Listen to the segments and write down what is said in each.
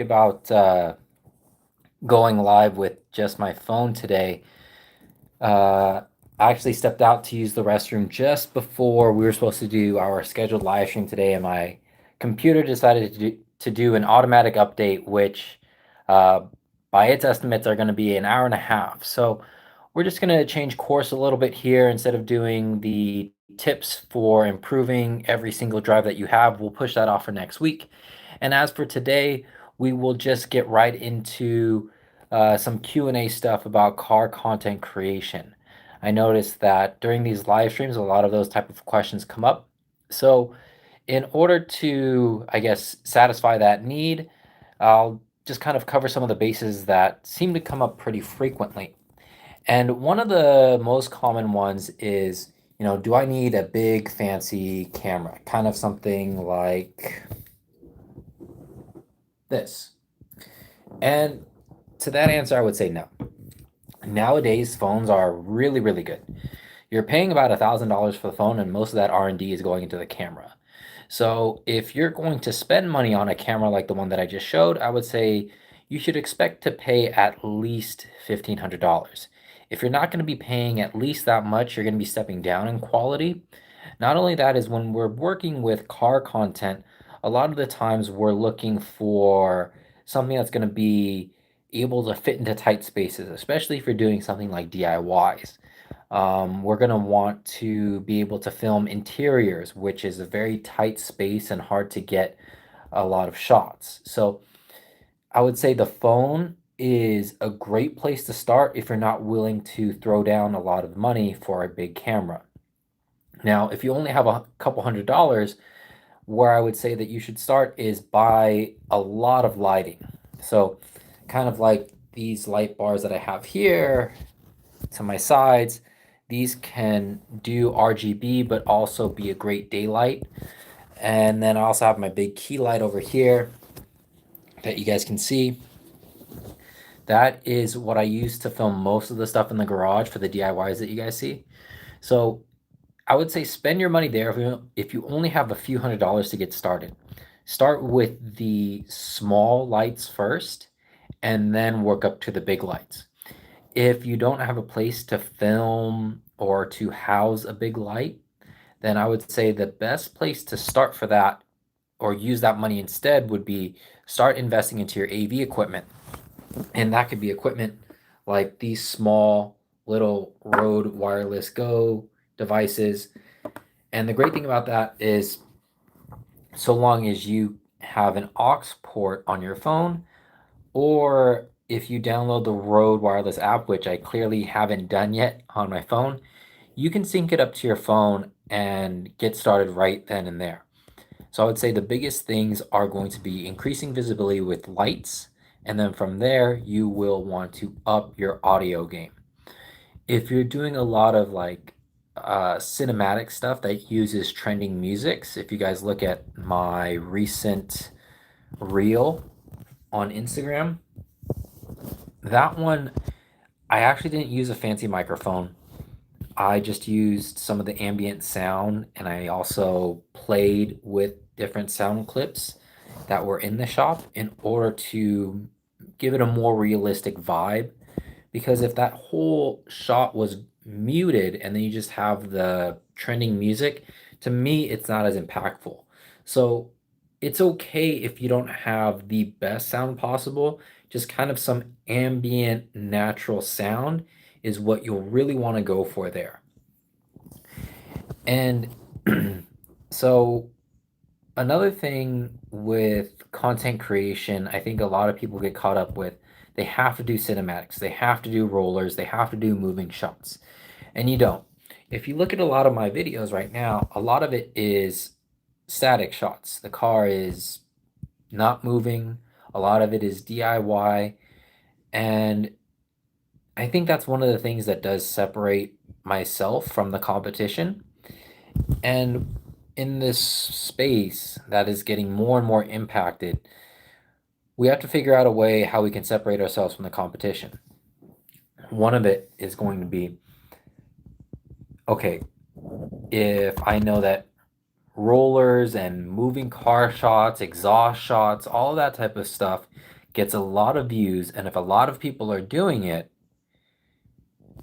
about going live with just my phone today. I actually stepped out to use the restroom just before we were supposed to do our scheduled live stream today, and my computer decided to do an automatic update, which, uh, by its estimates, are going to be an hour and a half. So we're just going to change course a little bit here. Instead of doing the tips for improving every single drive that you have, we'll push that off for next week. And as for today, we will just get right into some Q&A stuff about car content creation. I noticed that during these live streams, a lot of those type of questions come up. So in order to, I guess, satisfy that need, I'll just kind of cover some of the bases that seem to come up pretty frequently. And one of the most common ones is, do I need a big fancy camera? Kind of something like this. And to that answer, I would say no. Nowadays, phones are really, really good. You're paying about $1,000 for the phone, and most of that R&D is going into the camera. So if you're going to spend money on a camera like the one that I just showed, I would say you should expect to pay at least $1,500. If you're not going to be paying at least that much, you're going to be stepping down in quality. Not only that is when we're working with car content, a lot of the times we're looking for something that's going to be able to fit into tight spaces, especially if you're doing something like DIYs. We're going to want to be able to film interiors, which is a very tight space and hard to get a lot of shots. So I would say the phone is a great place to start if you're not willing to throw down a lot of money for a big camera. Now, if you only have a couple $100, where I would say that you should start is buy a lot of lighting. So kind of like these light bars that I have here to my sides, these can do RGB but also be a great daylight. And then I also have my big key light over here that you guys can see. That is what I use to film most of the stuff in the garage for the DIYs that you guys see. So I would say spend your money there if you only have a few $100s to get started. Start with the small lights first and then work up to the big lights. If you don't have a place to film or to house a big light, then I would say the best place to start for that or use that money instead would be start investing into your AV equipment. And that could be equipment like these small little Rode Wireless Go devices. And the great thing about that is so long as you have an aux port on your phone, or if you download the Rode Wireless app, which I clearly haven't done yet on my phone, you can sync it up to your phone and get started right then and there. So I would say the biggest things are going to be increasing visibility with lights, and then from there, you will want to up your audio game. If you're doing a lot of like cinematic stuff that uses trending musics, if you guys look at my recent reel on Instagram, that one I actually didn't use a fancy microphone. I just used some of the ambient sound and I also played with different sound clips that were in the shop in order to give it a more realistic vibe. Because if that whole shot was muted and then you just have the trending music, to me, it's not as impactful. So it's okay if you don't have the best sound possible, just kind of some ambient natural sound is what you'll really want to go for there. And so another thing with content creation, I think a lot of people get caught up with they have to do cinematics, they have to do rollers, they have to do moving shots. And you don't. If you look at a lot of my videos right now, a lot of it is static shots. The car is not moving, a lot of it is DIY, and I think that's one of the things that does separate myself from the competition. And in this space that is getting more and more impacted, we have to figure out a way how we can separate ourselves from the competition. One of it is going to be okay, if I know that rollers and moving car shots, exhaust shots, all that type of stuff gets a lot of views. And if a lot of people are doing it,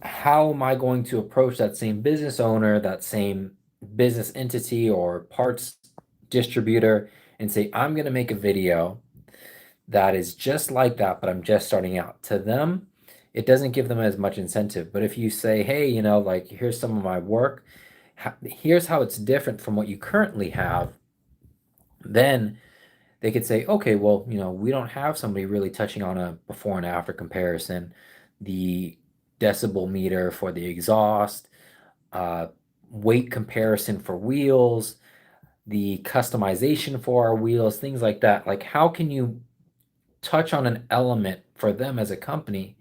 how am I going to approach that same business owner, that same business entity or parts distributor and say, I'm going to make a video that is just like that, but I'm just starting out? To them, it doesn't give them as much incentive. But if you say, hey, like, here's some of my work, here's how it's different from what you currently have, then they could say, okay, well, we don't have somebody really touching on a before and after comparison, the decibel meter for the exhaust, uh, weight comparison for wheels, the customization for our wheels, things like that. Like, how can you touch on an element for them as a company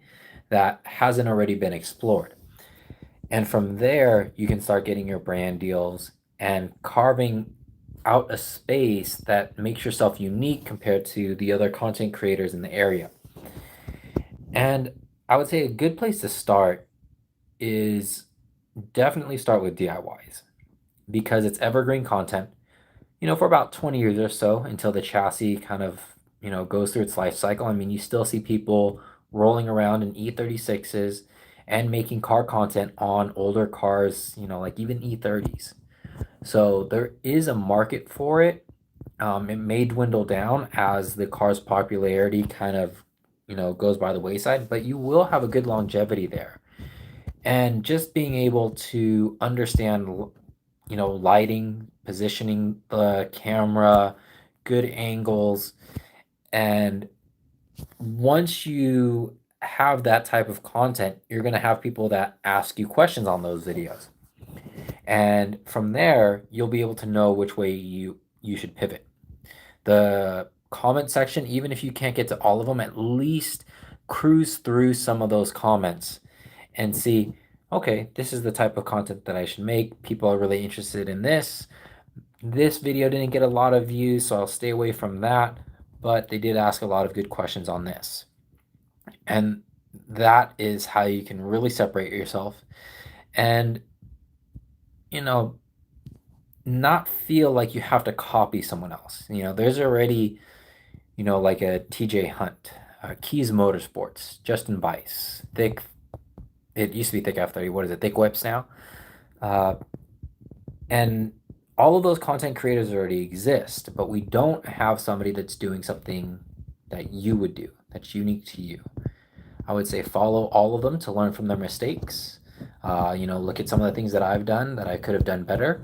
that hasn't already been explored? And from there, you can start getting your brand deals and carving out a space that makes yourself unique compared to the other content creators in the area. And I would say a good place to start is definitely start with DIYs because it's evergreen content, for about 20 years or so until the chassis kind of, goes through its life cycle. I mean, you still see people rolling around in E36s and making car content on older cars, like even E30s. So there is a market for it. It may dwindle down as the car's popularity kind of, goes by the wayside, but you will have a good longevity there. And just being able to understand, lighting, positioning the camera, good angles, and once you have that type of content, you're going to have people that ask you questions on those videos. And from there, you'll be able to know which way you should pivot. The comment section, even if you can't get to all of them, at least cruise through some of those comments and see, okay, this is the type of content that I should make. People are really interested in this. This video didn't get a lot of views, so I'll stay away from that, but they did ask a lot of good questions on this. And that is how you can really separate yourself and, not feel like you have to copy someone else. There's already, like a TJ Hunt, Keys Motorsports, Justin Bice, Thick. It used to be Thick F30. What is it? Thick Whips now. And all of those content creators already exist, but we don't have somebody that's doing something that you would do, that's unique to you. I would say follow all of them to learn from their mistakes. Look at some of the things that I've done that I could have done better.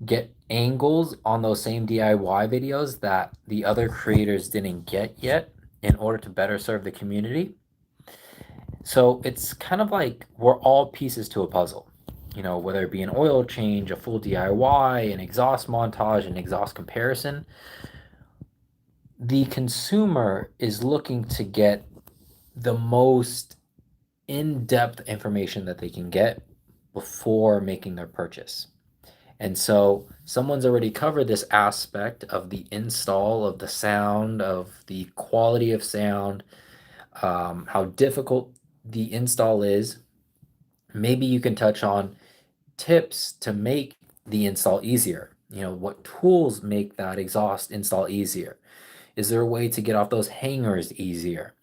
Get angles on those same DIY videos that the other creators didn't get yet in order to better serve the community. So it's kind of like we're all pieces to a puzzle, whether it be an oil change, a full DIY, an exhaust montage, an exhaust comparison. The consumer is looking to get the most in-depth information that they can get before making their purchase. And so someone's already covered this aspect of the install, of the sound, of the quality of sound, how difficult the install is. Maybe you can touch on tips to make the install easier. What tools make that exhaust install easier? Is there a way to get off those hangers easier?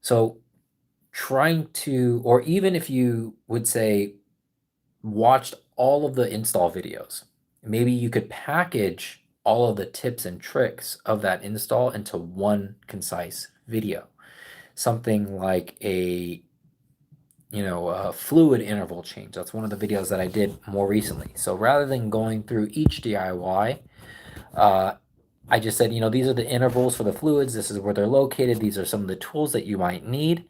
So trying to, or even if you would say, watched all of the install videos, maybe you could package all of the tips and tricks of that install into one concise video. Something like a fluid interval change. That's one of the videos that I did more recently. So rather than going through each DIY, I just said, these are the intervals for the fluids. This is where they're located. These are some of the tools that you might need.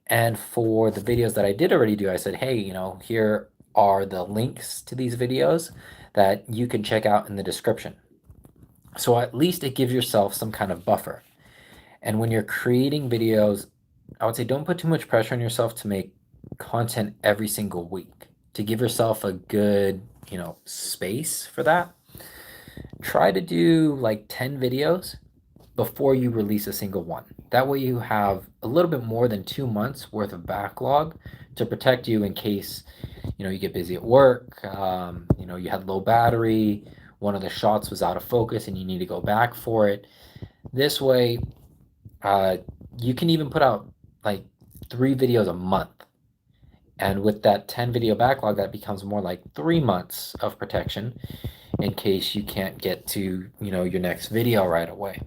And for the videos that I did already do, I said, hey, here are the links to these videos that you can check out in the description. So at least it gives yourself some kind of buffer. And when you're creating videos, I would say don't put too much pressure on yourself to make content every single week. To give yourself a good, space for that, try to do like 10 videos before you release a single one. That way you have a little bit more than 2 months worth of backlog to protect you in case, you get busy at work, you had low battery, one of the shots was out of focus and you need to go back for it. This way, you can even put out like 3 videos a month. And with that 10 video backlog, that becomes more like 3 months of protection in case you can't get to, your next video right away.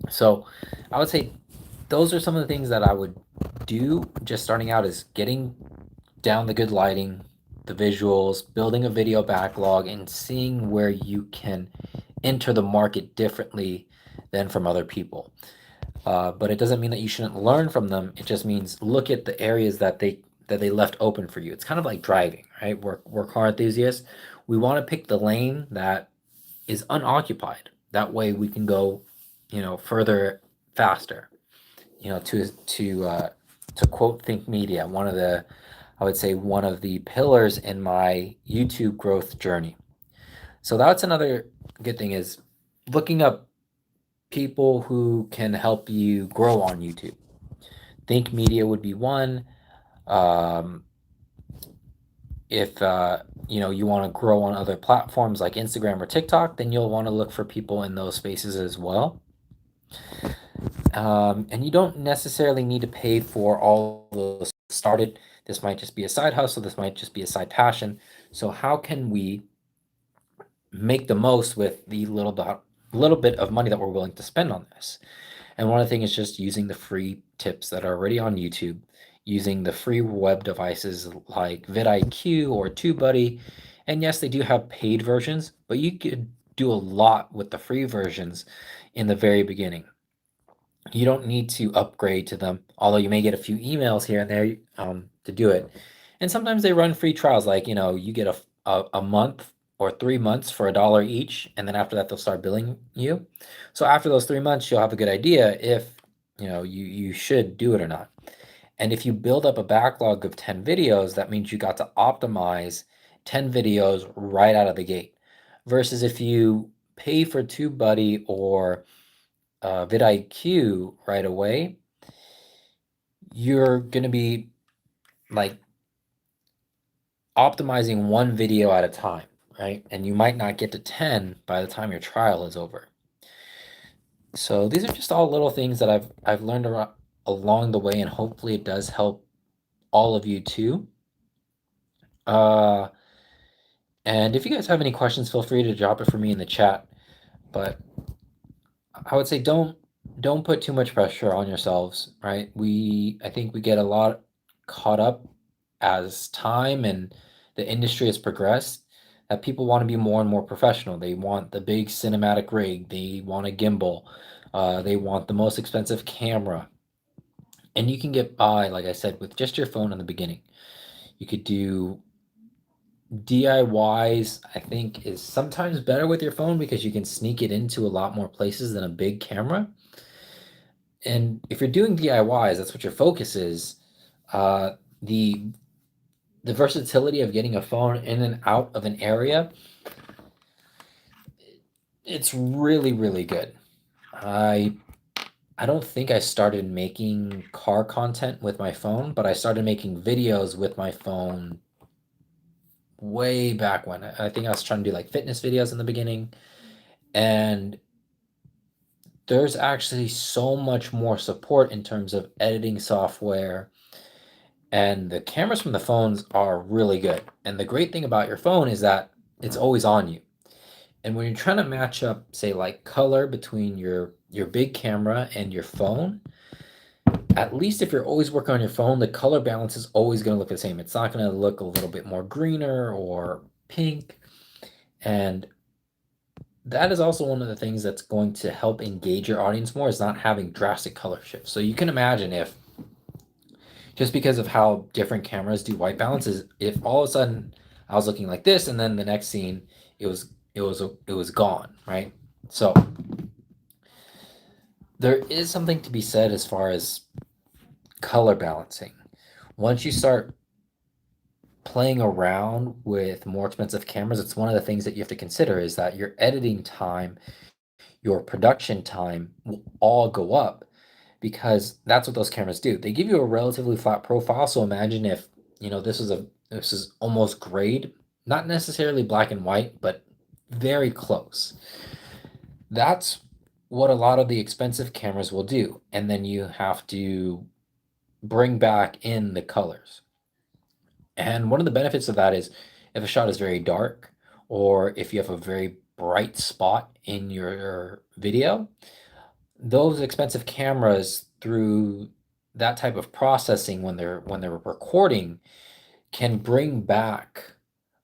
So I would say those are some of the things that I would do just starting out, is getting down the good lighting, the visuals, building a video backlog, and seeing where you can enter the market differently than from other people. But it doesn't mean that you shouldn't learn from them. It just means look at the areas that they left open for you. It's kind of like driving, right? We're car enthusiasts. We want to pick the lane that is unoccupied. That way we can go, further faster. To quote Think Media, I would say one of the pillars in my YouTube growth journey. So that's another good thing, is looking up people who can help you grow on YouTube. Think Media would be one. If you want to grow on other platforms like Instagram or TikTok, then you'll want to look for people in those spaces as well. And you don't necessarily need to pay for all those started. This might just be a side hustle. This might just be a side passion. So how can we make the most with the little bit of money that we're willing to spend on this? And one of the things is just using the free tips that are already on YouTube, using the free web devices like vidIQ or TubeBuddy. And yes, they do have paid versions, but you could do a lot with the free versions in the very beginning. You don't need to upgrade to them, although you may get a few emails here and there to do it. And sometimes they run free trials, like, you get a month or 3 months for $1 each, and then after that they'll start billing you. So after those 3 months, you'll have a good idea if you should do it or not. And if you build up a backlog of 10 videos, that means you got to optimize 10 videos right out of the gate. Versus if you pay for TubeBuddy or vidIQ right away, you're going to be like optimizing one video at a time, right? And you might not get to 10 by the time your trial is over. So these are just all little things that I've learned along the way, and hopefully it does help all of you too. And if you guys have any questions, feel free to drop it for me in the chat. But I would say don't put too much pressure on yourselves, right? I think we get a lot caught up as time and the industry has progressed, that people want to be more and more professional. They want the big cinematic rig, they want a gimbal, they want the most expensive camera. And you can get by, like I said, with just your phone in the beginning. You could do DIYs, I think, is sometimes better with your phone because you can sneak it into a lot more places than a big camera. And if you're doing DIYs, that's what your focus is. The versatility of getting a phone in and out of an area, it's really, really good. I don't think I started making car content with my phone, but I started making videos with my phone way back when. I think I was trying to do like fitness videos in the beginning, and there's actually so much more support in terms of editing software, and the cameras from the phones are really good. And the great thing about your phone is that it's always on you. And when you're trying to match up, say, like color between your big camera and your phone, at least if you're always working on your phone, the color balance is always going to look the same. It's not going to look a little bit more greener or pink. And that is also one of the things that's going to help engage your audience more, is not having drastic color shifts. So you can imagine if, just because of how different cameras do white balances, if all of a sudden I was looking like this and then the next scene it was gone, right? So there is something to be said as far as color balancing. Once you start playing around with more expensive cameras, it's one of the things that you have to consider, is that your editing time, your production time will all go up, because that's what those cameras do. They give you a relatively flat profile. So imagine if, this is almost grayed, not necessarily black and white, but very close. That's what a lot of the expensive cameras will do. And then you have to bring back in the colors. And one of the benefits of that is if a shot is very dark or if you have a very bright spot in your video, those expensive cameras through that type of processing when they're recording can bring back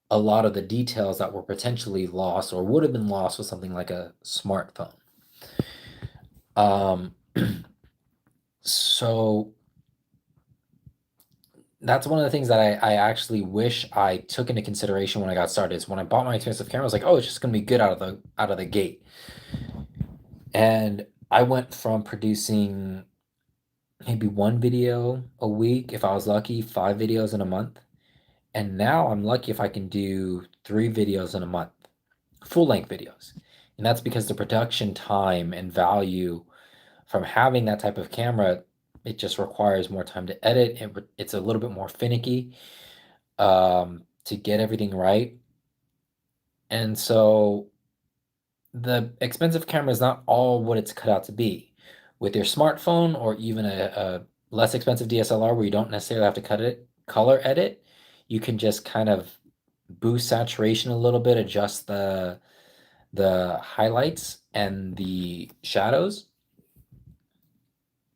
a lot of the details that were potentially lost or would have been lost with something like a smartphone. Um, so that's one of the things that I actually wish I took into consideration when I got started. Is when I bought my expensive camera, I was like, oh, it's just gonna be good out of the gate. And I went from producing maybe one video a week, if I was lucky, 5 videos in a month. And now I'm lucky if I can do 3 videos in a month, full-length videos. And that's because the production time and value from having that type of camera, it just requires more time to edit. It's a little bit more finicky to get everything right. And so the expensive camera is not all what it's cut out to be. With your smartphone or even a less expensive DSLR where you don't necessarily have to color edit, you can just kind of boost saturation a little bit, adjust the highlights and the shadows.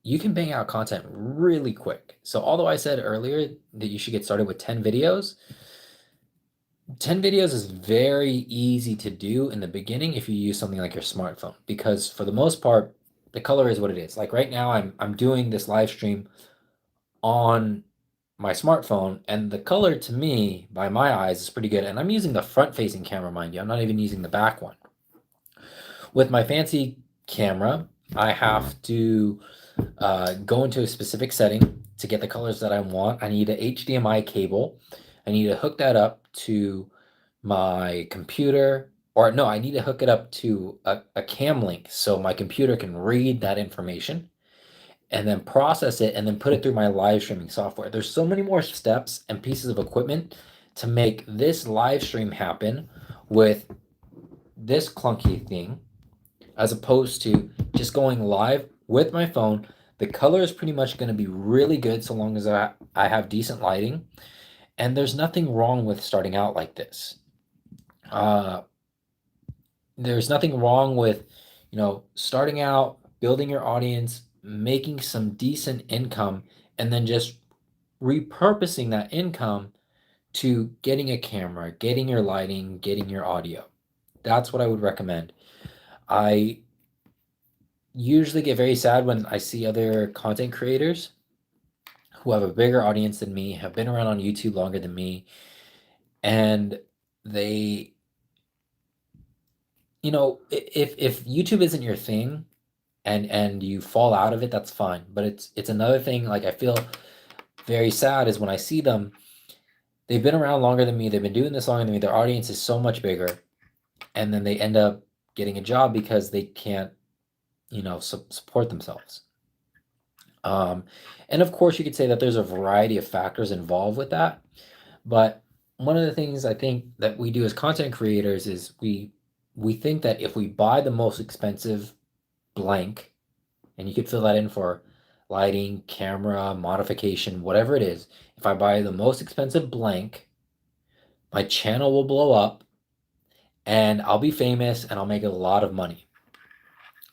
You can bang out content really quick. So although I said earlier that you should get started with 10 videos, 10 videos is very easy to do in the beginning if you use something like your smartphone, because for the most part, the color is what it is. Like right now, I'm doing this live stream on my smartphone, and the color to me, by my eyes, is pretty good. And I'm using the front-facing camera, mind you. I'm not even using the back one. With my fancy camera, I have to go into a specific setting to get the colors that I want. I need a HDMI cable. I need to hook that up to my computer, or no, I need to hook it up to a cam link so my computer can read that information and then process it and then put it through my live streaming software. There's so many more steps and pieces of equipment to make this live stream happen with this clunky thing as opposed to just going live with my phone. The color is pretty much going to be really good so long as I have decent lighting. And there's nothing wrong with starting out like this. There's nothing wrong with, starting out, building your audience, making some decent income, and then just repurposing that income to getting a camera, getting your lighting, getting your audio. That's what I would recommend. I usually get very sad when I see other content creators who have a bigger audience than me, have been around on YouTube longer than me, and they, if YouTube isn't your thing and you fall out of it, that's fine. But it's another thing, like I feel very sad is when I see them, they've been around longer than me, they've been doing this longer than me, their audience is so much bigger, and then they end up getting a job because they can't, support themselves. And of course, you could say that there's a variety of factors involved with that. But one of the things I think that we do as content creators is we think that if we buy the most expensive blank, and you could fill that in for lighting, camera, modification, whatever it is, if I buy the most expensive blank, my channel will blow up and I'll be famous and I'll make a lot of money.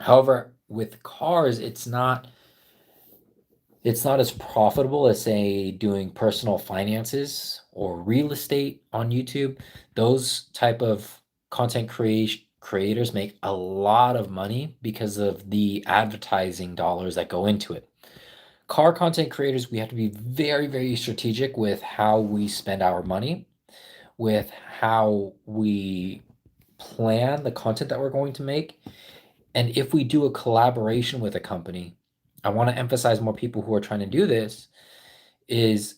However, with cars, it's not as profitable as, say, doing personal finances or real estate on YouTube. Those type of content creators make a lot of money because of the advertising dollars that go into it. Car content creators, we have to be very, very strategic with how we spend our money, with how we plan the content that we're going to make. And if we do a collaboration with a company, I want to emphasize more people who are trying to do this is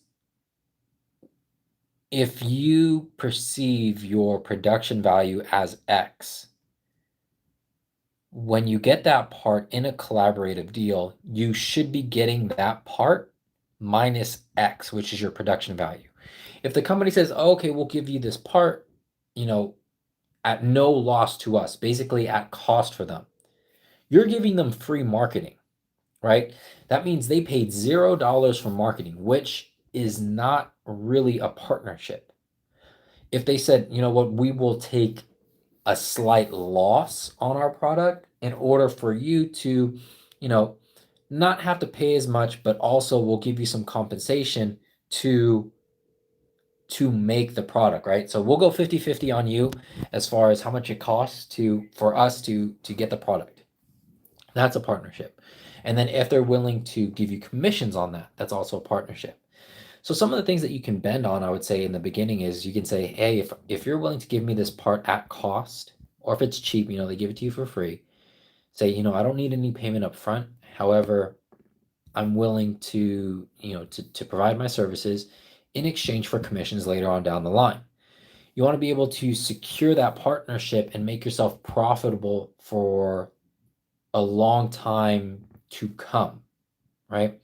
if you perceive your production value as X, when you get that part in a collaborative deal, you should be getting that part minus X, which is your production value. If the company says, oh, okay, we'll give you this part, at no loss to us, basically at cost for them. You're giving them free marketing, right? That means they paid $0 for marketing, which is not really a partnership. If they said, you know what, we will take a slight loss on our product in order for you to, you know, not have to pay as much, but also we'll give you some compensation to make the product, right? So we'll go 50-50 on you as far as how much it costs for us to get the product. That's a partnership. And then if they're willing to give you commissions on that, that's also a partnership. So some of the things that you can bend on, I would say in the beginning is you can say, hey, if you're willing to give me this part at cost, or if it's cheap, you know, they give it to you for free, say, you know, I don't need any payment up front. However, I'm willing to, you know, to provide my services in exchange for commissions later on down the line. You want to be able to secure that partnership and make yourself profitable for a long time to come, right?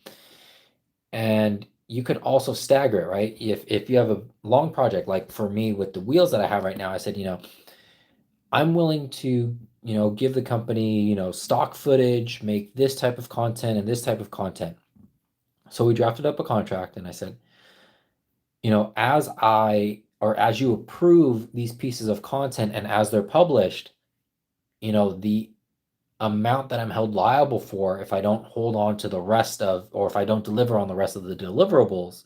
And you could also stagger it, right? If you have a long project, like for me with the wheels that I have right now, I said, you know, I'm willing to, you know, give the company, you know, stock footage, make this type of content and this type of content. So we drafted up a contract and I said, you know, as you approve these pieces of content and as they're published, you know, the amount that I'm held liable for if I don't hold on to the rest of, or if I don't deliver on the rest of the deliverables,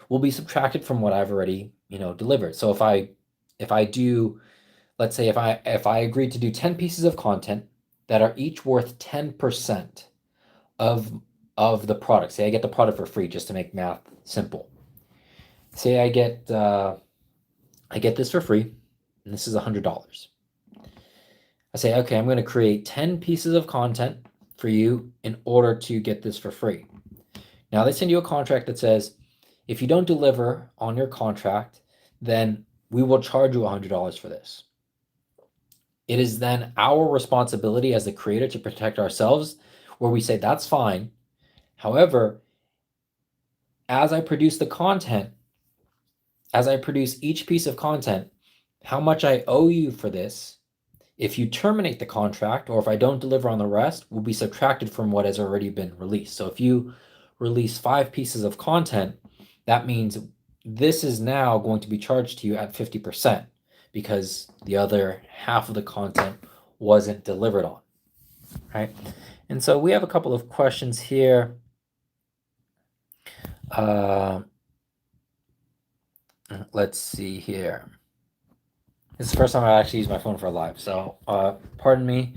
will be subtracted from what I've already, you know, delivered. So if I do, let's say if I agreed to do 10 pieces of content that are each worth 10% of the product. Say I get the product for free just to make math simple. Say I get this for free and this is $100. I say, okay, I'm going to create 10 pieces of content for you in order to get this for free. Now they send you a contract that says, if you don't deliver on your contract, then we will charge you $100 for this. It is then our responsibility as the creator to protect ourselves, where we say, that's fine. However, as I produce the content, as I produce each piece of content, how much I owe you for this, if you terminate the contract or if I don't deliver on the rest, will be subtracted from what has already been released. So if you release 5 pieces of content, that means this is now going to be charged to you at 50% because the other half of the content wasn't delivered on, right? And so we have a couple of questions here. Let's see here. This is the first time I actually used my phone for a live, so pardon me.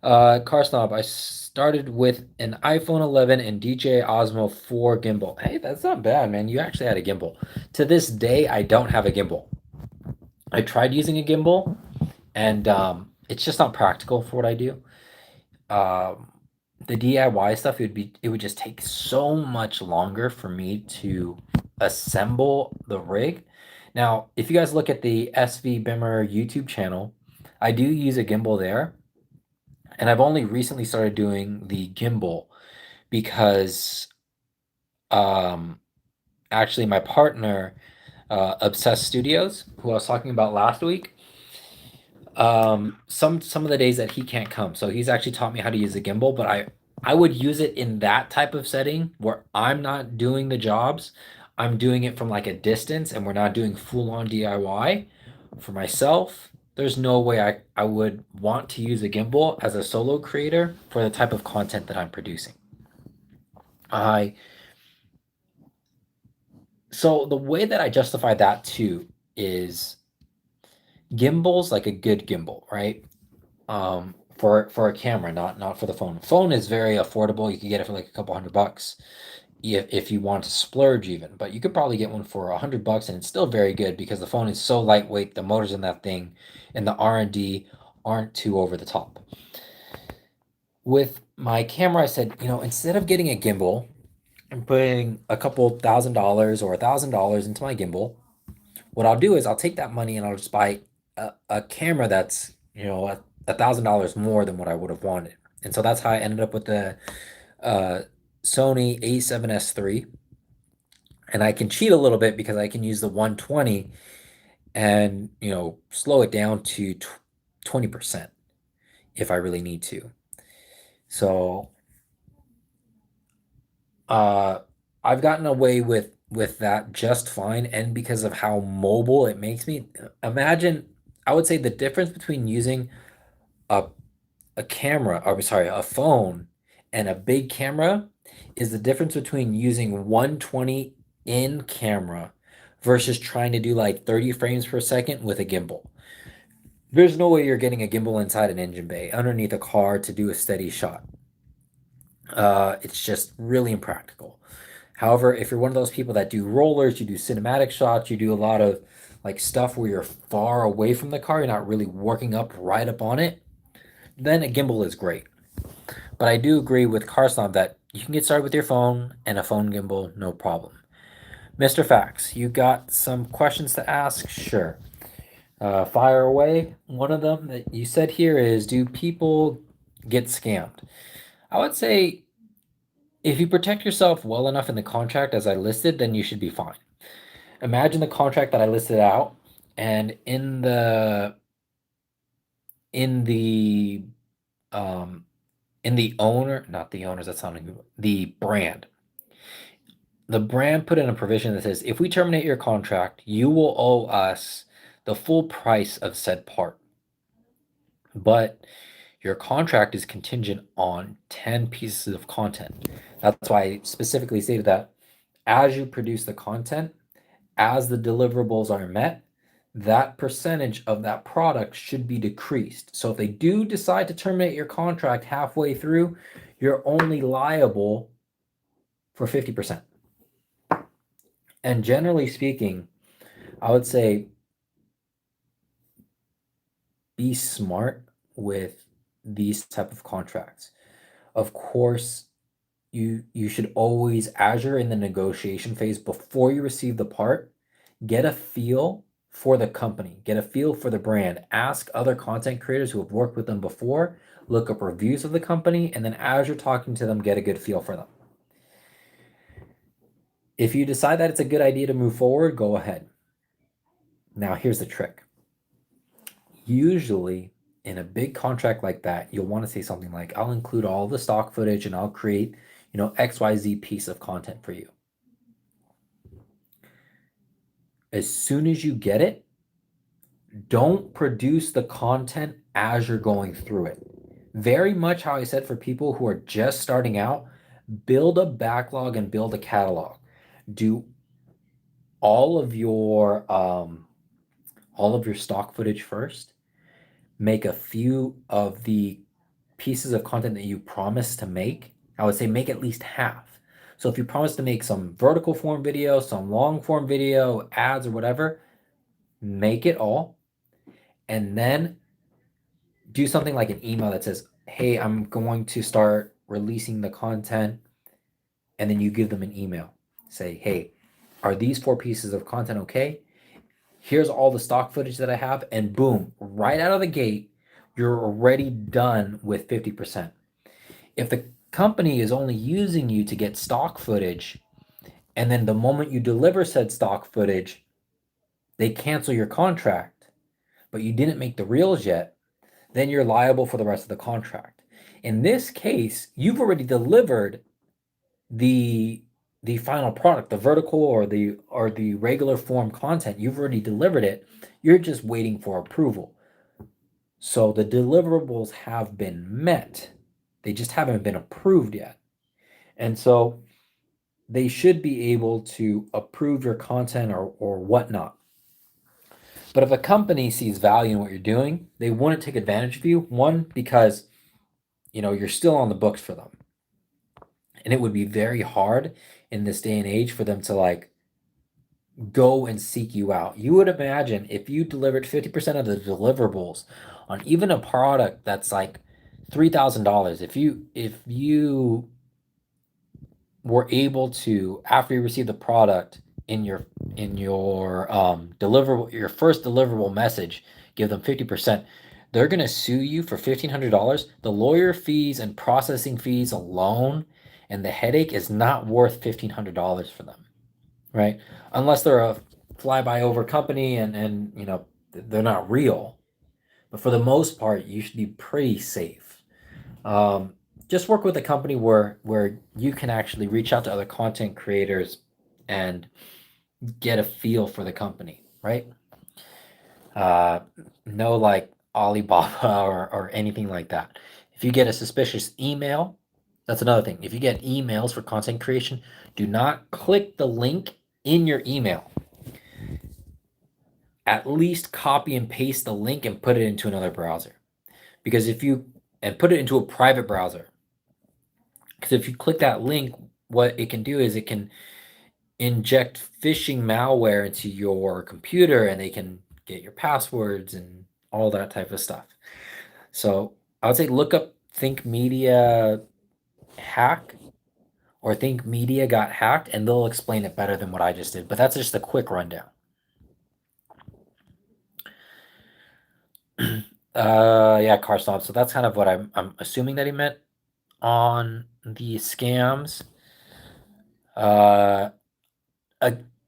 Car Snob, I started with an iPhone 11 and DJI Osmo 4 gimbal. Hey, that's not bad, man. You actually had a gimbal. To this day, I don't have a gimbal. I tried using a gimbal, and it's just not practical for what I do. The DIY stuff, it would just take so much longer for me to assemble the rig. Now, if you guys look at the SV Bimmer YouTube channel, I do use a gimbal there. And I've only recently started doing the gimbal because actually my partner, Obsessed Studios, who I was talking about last week, some of the days that he can't come. So he's actually taught me how to use the gimbal, but I would use it in that type of setting where I'm not doing the jobs. I'm doing it from like a distance and we're not doing full on DIY. For myself, there's no way I would want to use a gimbal as a solo creator for the type of content that I'm producing. So the way that I justify that too is gimbal's like a good gimbal, right? For a camera, not for the phone. Phone is very affordable. You can get it for like a couple $100 if you want to splurge even, but you could probably get one for $100 and it's still very good because the phone is so lightweight, the motors in that thing and the R&D aren't too over the top. With my camera, I said, you know, instead of getting a gimbal and putting a couple $1,000 or $1,000 into my gimbal, what I'll do is I'll take that money and I'll just buy a camera that's, you know, $1,000 more than what I would have wanted. And so that's how I ended up with the Sony A7S III. And I can cheat a little bit because I can use the 120 and, slow it down to 20% if I really need to. So, uh, I've gotten away with that just fine, and because of how mobile it makes me. Imagine, I would say the difference between using a a camera, or sorry, a phone and a big camera is the difference between using 120 in camera versus trying to do like 30 frames per second with a gimbal. There's no way you're getting a gimbal inside an engine bay underneath a car to do a steady shot. It's just really impractical. However, if you're one of those people that do rollers, you do cinematic shots, you do a lot of like stuff where you're far away from the car, you're not really working up right up on it, then a gimbal is great. But I do agree with Carsnob that you can get started with your phone and a phone gimbal, no problem. Mr. Fax, you got some questions to ask? Sure. Fire away. One of them that you said here is, do people get scammed? I would say if you protect yourself well enough in the contract as I listed, then you should be fine. Imagine the contract that I listed out, and in the um in the owner, not the owners, that's sounding good, the brand. The brand put in a provision that says if we terminate your contract, you will owe us the full price of said part. But your contract is contingent on 10 pieces of content. That's why I specifically stated that as you produce the content, as the deliverables are met, that percentage of that product should be decreased. So if they do decide to terminate your contract halfway through, you're only liable for 50%. And generally speaking, I would say be smart with these type of contracts. Of course, you should always, as you're in the negotiation phase before you receive the part, get a feel for the company, get a feel for the brand, ask other content creators who have worked with them before, look up reviews of the company, and then as you're talking to them, get a good feel for them. If you decide that it's a good idea to move forward, go ahead. Now, here's the trick. Usually, in a big contract like that, you'll want to say something like, I'll include all the stock footage and I'll create, XYZ piece of content for you. As soon as you get it, don't produce the content as you're going through it. Very much how I said for people who are just starting out, build a backlog and build a catalog. Do all of your stock footage first. Make a few of the pieces of content that you promise to make. I would say make at least half. So if you promise to make some vertical form video, some long form video, ads or whatever, make it all, and then do something like an email that says, hey, I'm going to start releasing the content. And then you give them an email. Say, hey, are these 4 pieces of content okay? Here's all the stock footage that I have. And boom, right out of the gate, you're already done with 50%. If the company is only using you to get stock footage, and then the moment you deliver said stock footage, they cancel your contract, but you didn't make the reels yet, then you're liable for the rest of the contract. In this case, you've already delivered the final product, the vertical or the regular form content. You've already delivered it. You're just waiting for approval. So the deliverables have been met. They just haven't been approved yet. And so they should be able to approve your content or whatnot. But if a company sees value in what you're doing, they wouldn't take advantage of you. One, because you're still on the books for them. And it would be very hard in this day and age for them to like go and seek you out. You would imagine if you delivered 50% of the deliverables on even a product that's like $3,000, if you were able to, after you receive the product, in your deliverable, your first deliverable message, give them 50%, they're going to sue you for $1,500. The lawyer fees and processing fees alone and the headache is not worth $1,500 for them, right? Unless they're a fly by over company and you know they're not real. But for the most part, you should be pretty safe. Um, just work with a company where you can actually reach out to other content creators and get a feel for the company, right? Uh, no like Alibaba or anything like that. If you get a suspicious email, that's another thing. If you get emails for content creation, do not click the link in your email. At least copy and paste the link and put it into another browser. Because if you and put it into a private browser. Because if you click that link, what it can do is it can inject phishing malware into your computer and they can get your passwords and all that type of stuff. So I would say look up Think Media hack or Think Media got hacked and they'll explain it better than what I just did. But that's just a quick rundown. Yeah, car stop. So that's kind of what I'm assuming that he meant on the scams. A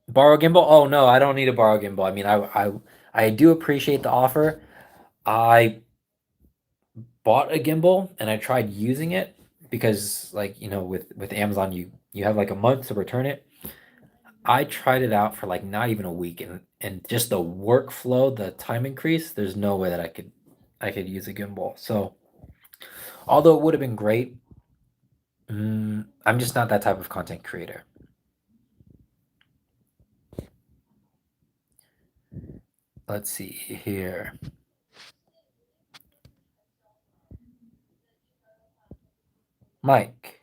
borrow gimbal? Oh no, I don't need a borrow gimbal. I mean, I do appreciate the offer. I bought a gimbal and I tried using it because, like, you know, with Amazon, you have like a month to return it. I tried it out for like not even a week, and just the workflow, the time increase. There's no way that I could use a gimbal. So although it would have been great, I'm just not that type of content creator. Let's see here. Mike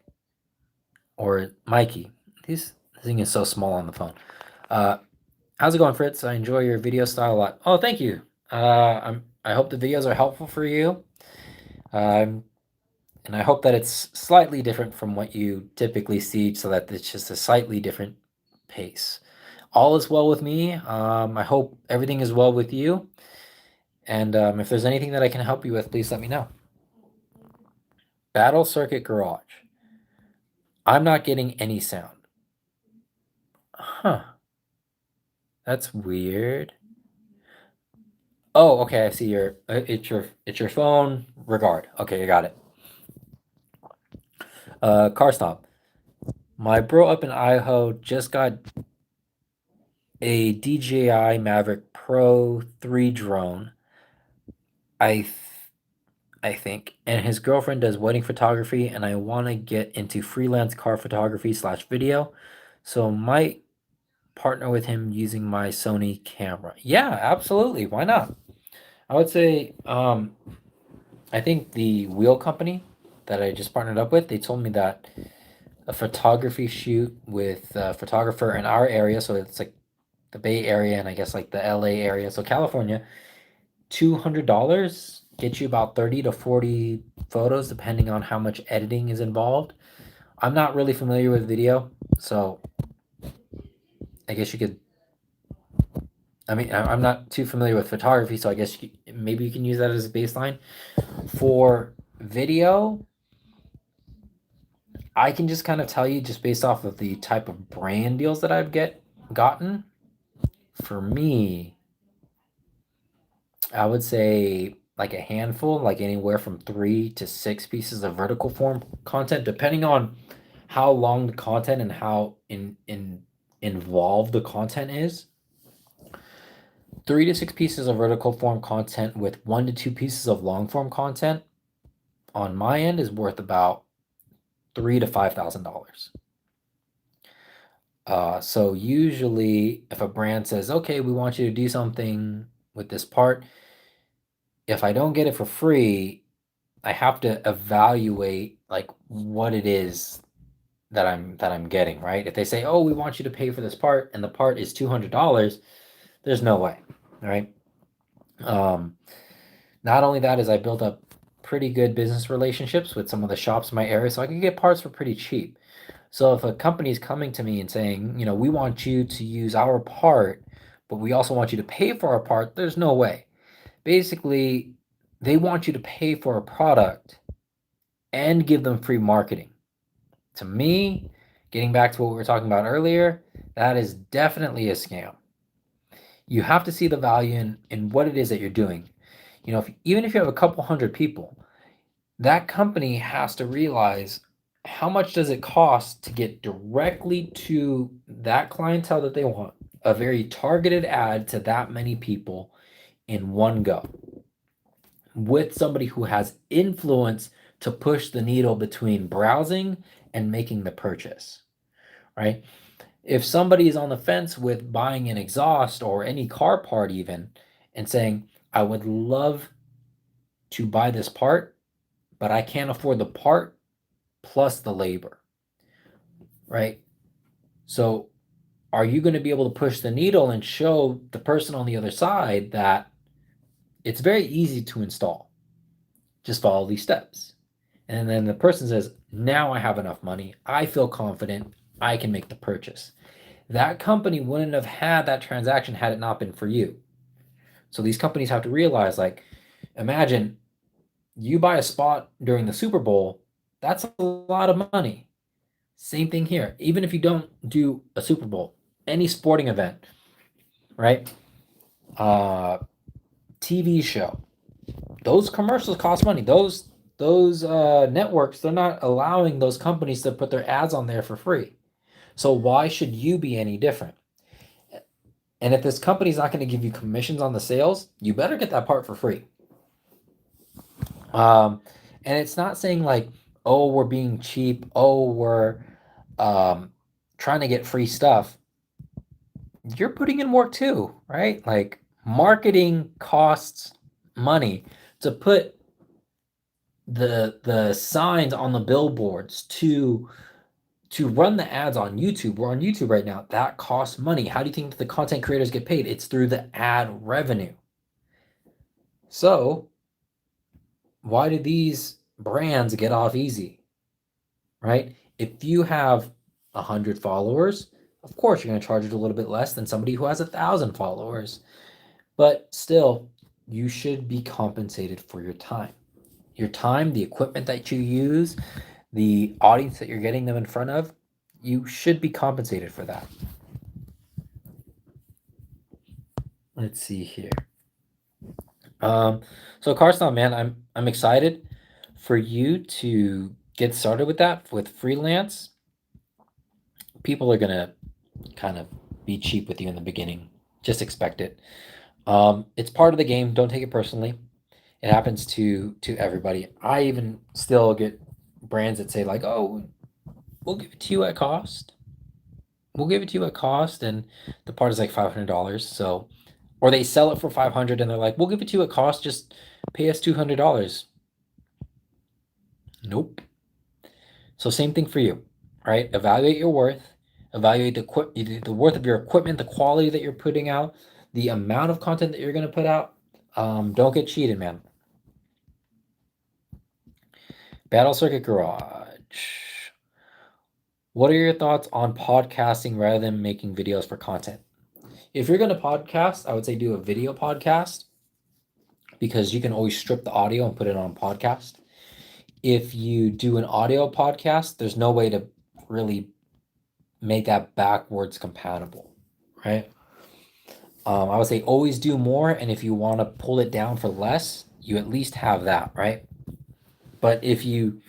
or Mikey. This thing is so small on the phone. Uh, how's it going, Fritz? I enjoy your video style a lot. Oh, thank you. I hope the videos are helpful for you. Um, and I hope that it's slightly different from what you typically see, so that it's just a slightly different pace. All is well with me. I hope everything is well with you. And if there's anything that I can help you with, please let me know. Battle Circuit Garage. I'm not getting any sound. Huh. That's weird. Oh, okay. I see your. It's your phone. Regard. Okay, I got it. Car stop. My bro up in Idaho just got a DJI Mavic Pro 3 drone. I th- I think, and his girlfriend does wedding photography, and I want to get into freelance car photography slash video, so might partner with him using my Sony camera. Yeah, absolutely. Why not? I would say, I think the wheel company that I just partnered up with, they told me that a photography shoot with a photographer in our area, so it's like the Bay Area and I guess like the LA area, so California, $200 gets you about 30 to 40 photos depending on how much editing is involved. I'm not really familiar with video, so I guess you could. I mean, I'm not too familiar with photography, so I guess maybe you can use that as a baseline. For video, I can just kind of tell you just based off of the type of brand deals that I've gotten. For me, I would say like a handful, like anywhere from 3 to 6 pieces of vertical form content, depending on how long the content and how involved the content is. 3 to 6 pieces of vertical form content with 1 to 2 pieces of long form content on my end is worth about $3,000 to $5,000. So usually, if a brand says, "Okay, we want you to do something with this part," if I don't get it for free, I have to evaluate like what it is that I'm getting, right? If they say, "Oh, we want you to pay for this part," and the part is $200, there's no way, right? Um, Not only that is I built up pretty good business relationships with some of the shops in my area, so I can get parts for pretty cheap. So if a company is coming to me and saying, you know, we want you to use our part, but we also want you to pay for our part, there's no way. Basically, they want you to pay for a product and give them free marketing. To me, getting back to what we were talking about earlier, that is definitely a scam. You have to see the value in what it is that you're doing. Even if you have a couple hundred people, that company has to realize how much does it cost to get directly to that clientele that they want, a very targeted ad to that many people in one go, with somebody who has influence to push the needle between browsing and making the purchase, right? If somebody is on the fence with buying an exhaust or any car part even, and saying, I would love to buy this part, but I can't afford the part plus the labor, right? So are you going to be able to push the needle and show the person on the other side that it's very easy to install? Just follow these steps. And then the person says, now I have enough money. I feel confident. I can make the purchase. That company wouldn't have had that transaction had it not been for you. So these companies have to realize, like, imagine you buy a spot during the Super Bowl, that's a lot of money. Same thing here. Even if you don't do a Super Bowl, any sporting event, right? TV show, those commercials cost money. Those networks, they're not allowing those companies to put their ads on there for free. So why should you be any different? And if this company's not going to give you commissions on the sales, you better get that part for free. And it's not saying like, oh, we're being cheap. Oh, we're trying to get free stuff. You're putting in work too, right? Like, marketing costs money. To put the signs on the billboards, to run the ads on YouTube. We're on YouTube right now. That costs money. How do you think the content creators get paid? It's through the ad revenue. So why do these brands get off easy, right? If you have 100 followers, of course you're going to charge it a little bit less than somebody who has 1,000 followers. But still, you should be compensated for your time. Your time, the equipment that you use, the audience that you're getting them in front of, you should be compensated for that. Let's see here. So Carson, man, I'm excited for you to get started with that, with freelance. People are gonna kind of be cheap with you in the beginning. Just expect it. It's part of the game. Don't take it personally. It happens to everybody. I even still get brands that say like, "Oh, we'll give it to you at cost. We'll give it to you at cost," and the part is like $500. So, or they sell it for 500 and they're like, "We'll give it to you at cost. Just pay us $200." Nope. So same thing for you, right? Evaluate your worth. Evaluate the worth of your equipment, the quality that you're putting out, the amount of content that you're going to put out. Don't get cheated, man. Battle Circuit Garage. What are your thoughts on podcasting rather than making videos for content? If you're going to podcast, I would say do a video podcast, because you can always strip the audio and put it on podcast. If you do an audio podcast, there's no way to really make that backwards compatible, right? I would say always do more, and if you want to pull it down for less, you at least have that, right? But if you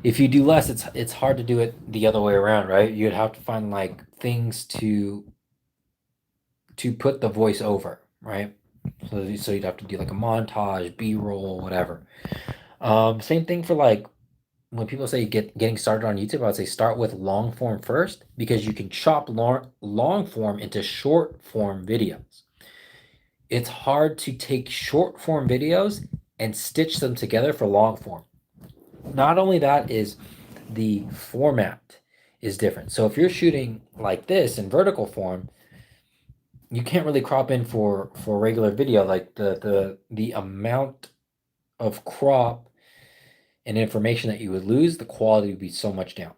do less, it's hard to do it the other way around, right? You'd have to find like things to put the voice over, right? So you'd have to do like a montage, B-roll, whatever. Same thing for like when people say getting started on YouTube, I would say start with long form first, because you can chop long form into short form videos. It's hard to take short form videos and stitch them together for long form. Not only that, is the format is different. So if you're shooting like this in vertical form, you can't really crop in for regular video. Like the amount of crop and information that you would lose, the quality would be so much down.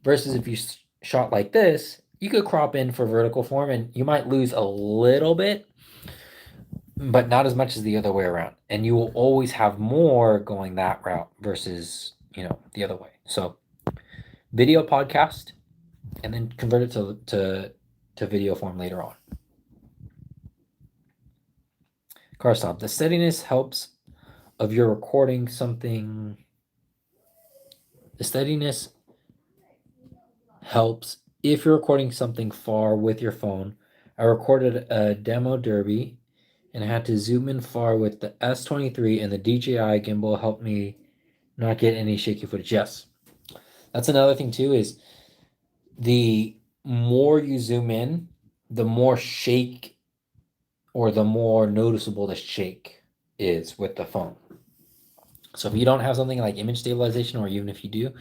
Versus if you shot like this, you could crop in for vertical form and you might lose a little bit, but not as much as the other way around. And you will always have more going that route versus, the other way. So video podcast, and then convert it to video form later on. Car stop. The steadiness helps of your recording something. The steadiness helps if you're recording something far with your phone. I recorded a demo derby and had to zoom in far with the S23, and the DJI gimbal helped me not get any shaky footage. Yes. That's another thing too, is the more you zoom in, the more shake or the more noticeable the shake is with the phone. So if you don't have something like image stabilization, or even if you do,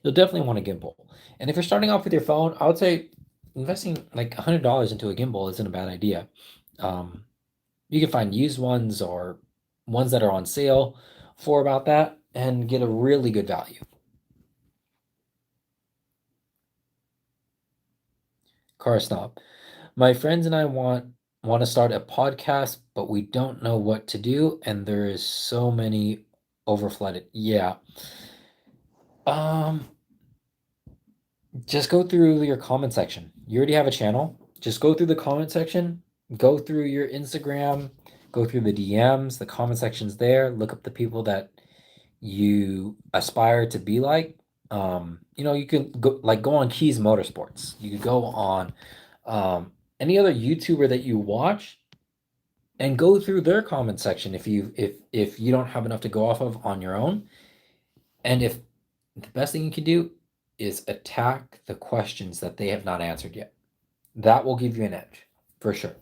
you'll definitely want a gimbal. And if you're starting off with your phone, I would say investing like $100 into a gimbal isn't a bad idea. You can find used ones or ones that are on sale for about that and get a really good value. Car stop. My friends and I want to start a podcast, but we don't know what to do, and there is so many overflooded. Yeah. Um, just go through your comment section. You already have a channel. Just go through the comment section, go through your Instagram, go through the DMs, the comment section's there. Look up the people that you aspire to be like. You can go on Keys Motorsports. You could go on any other YouTuber that you watch and go through their comment section if you don't have enough to go off of on your own. And if the best thing you can do is attack the questions that they have not answered yet. That will give you an edge for sure.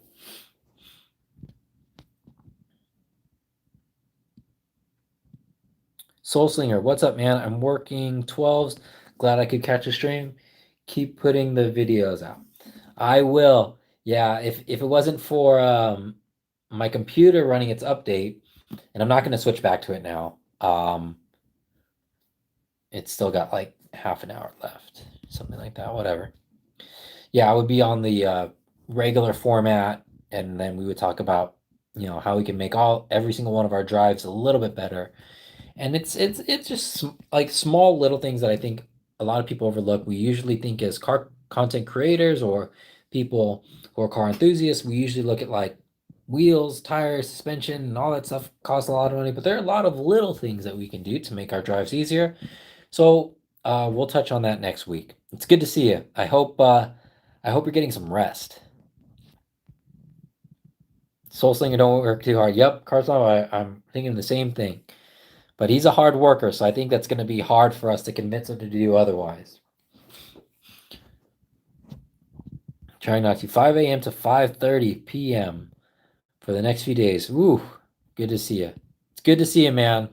Soul Slinger, what's up, man? I'm working 12s. Glad I could catch a stream. Keep putting the videos out. I will. Yeah, if it wasn't for my computer running its update, and I'm not going to switch back to it now. It's still got like half an hour left, something like that. Whatever. Yeah, I would be on the regular format, and then we would talk about how we can make every single one of our drives a little bit better. And it's just like small little things that I think a lot of people overlook. We usually think as car content creators or people who are car enthusiasts, we usually look at like wheels, tires, suspension, and all that stuff costs a lot of money. But there are a lot of little things that we can do to make our drives easier. So we'll touch on that next week. It's good to see you. I hope you're getting some rest. Soul Slinger, don't work too hard. Yep, Carson, I'm thinking the same thing. But he's a hard worker, so I think that's going to be hard for us to convince him to do otherwise. Trying not to. 5 a.m. to 5:30 p.m. for the next few days. Woo, good to see you. It's good to see you, man.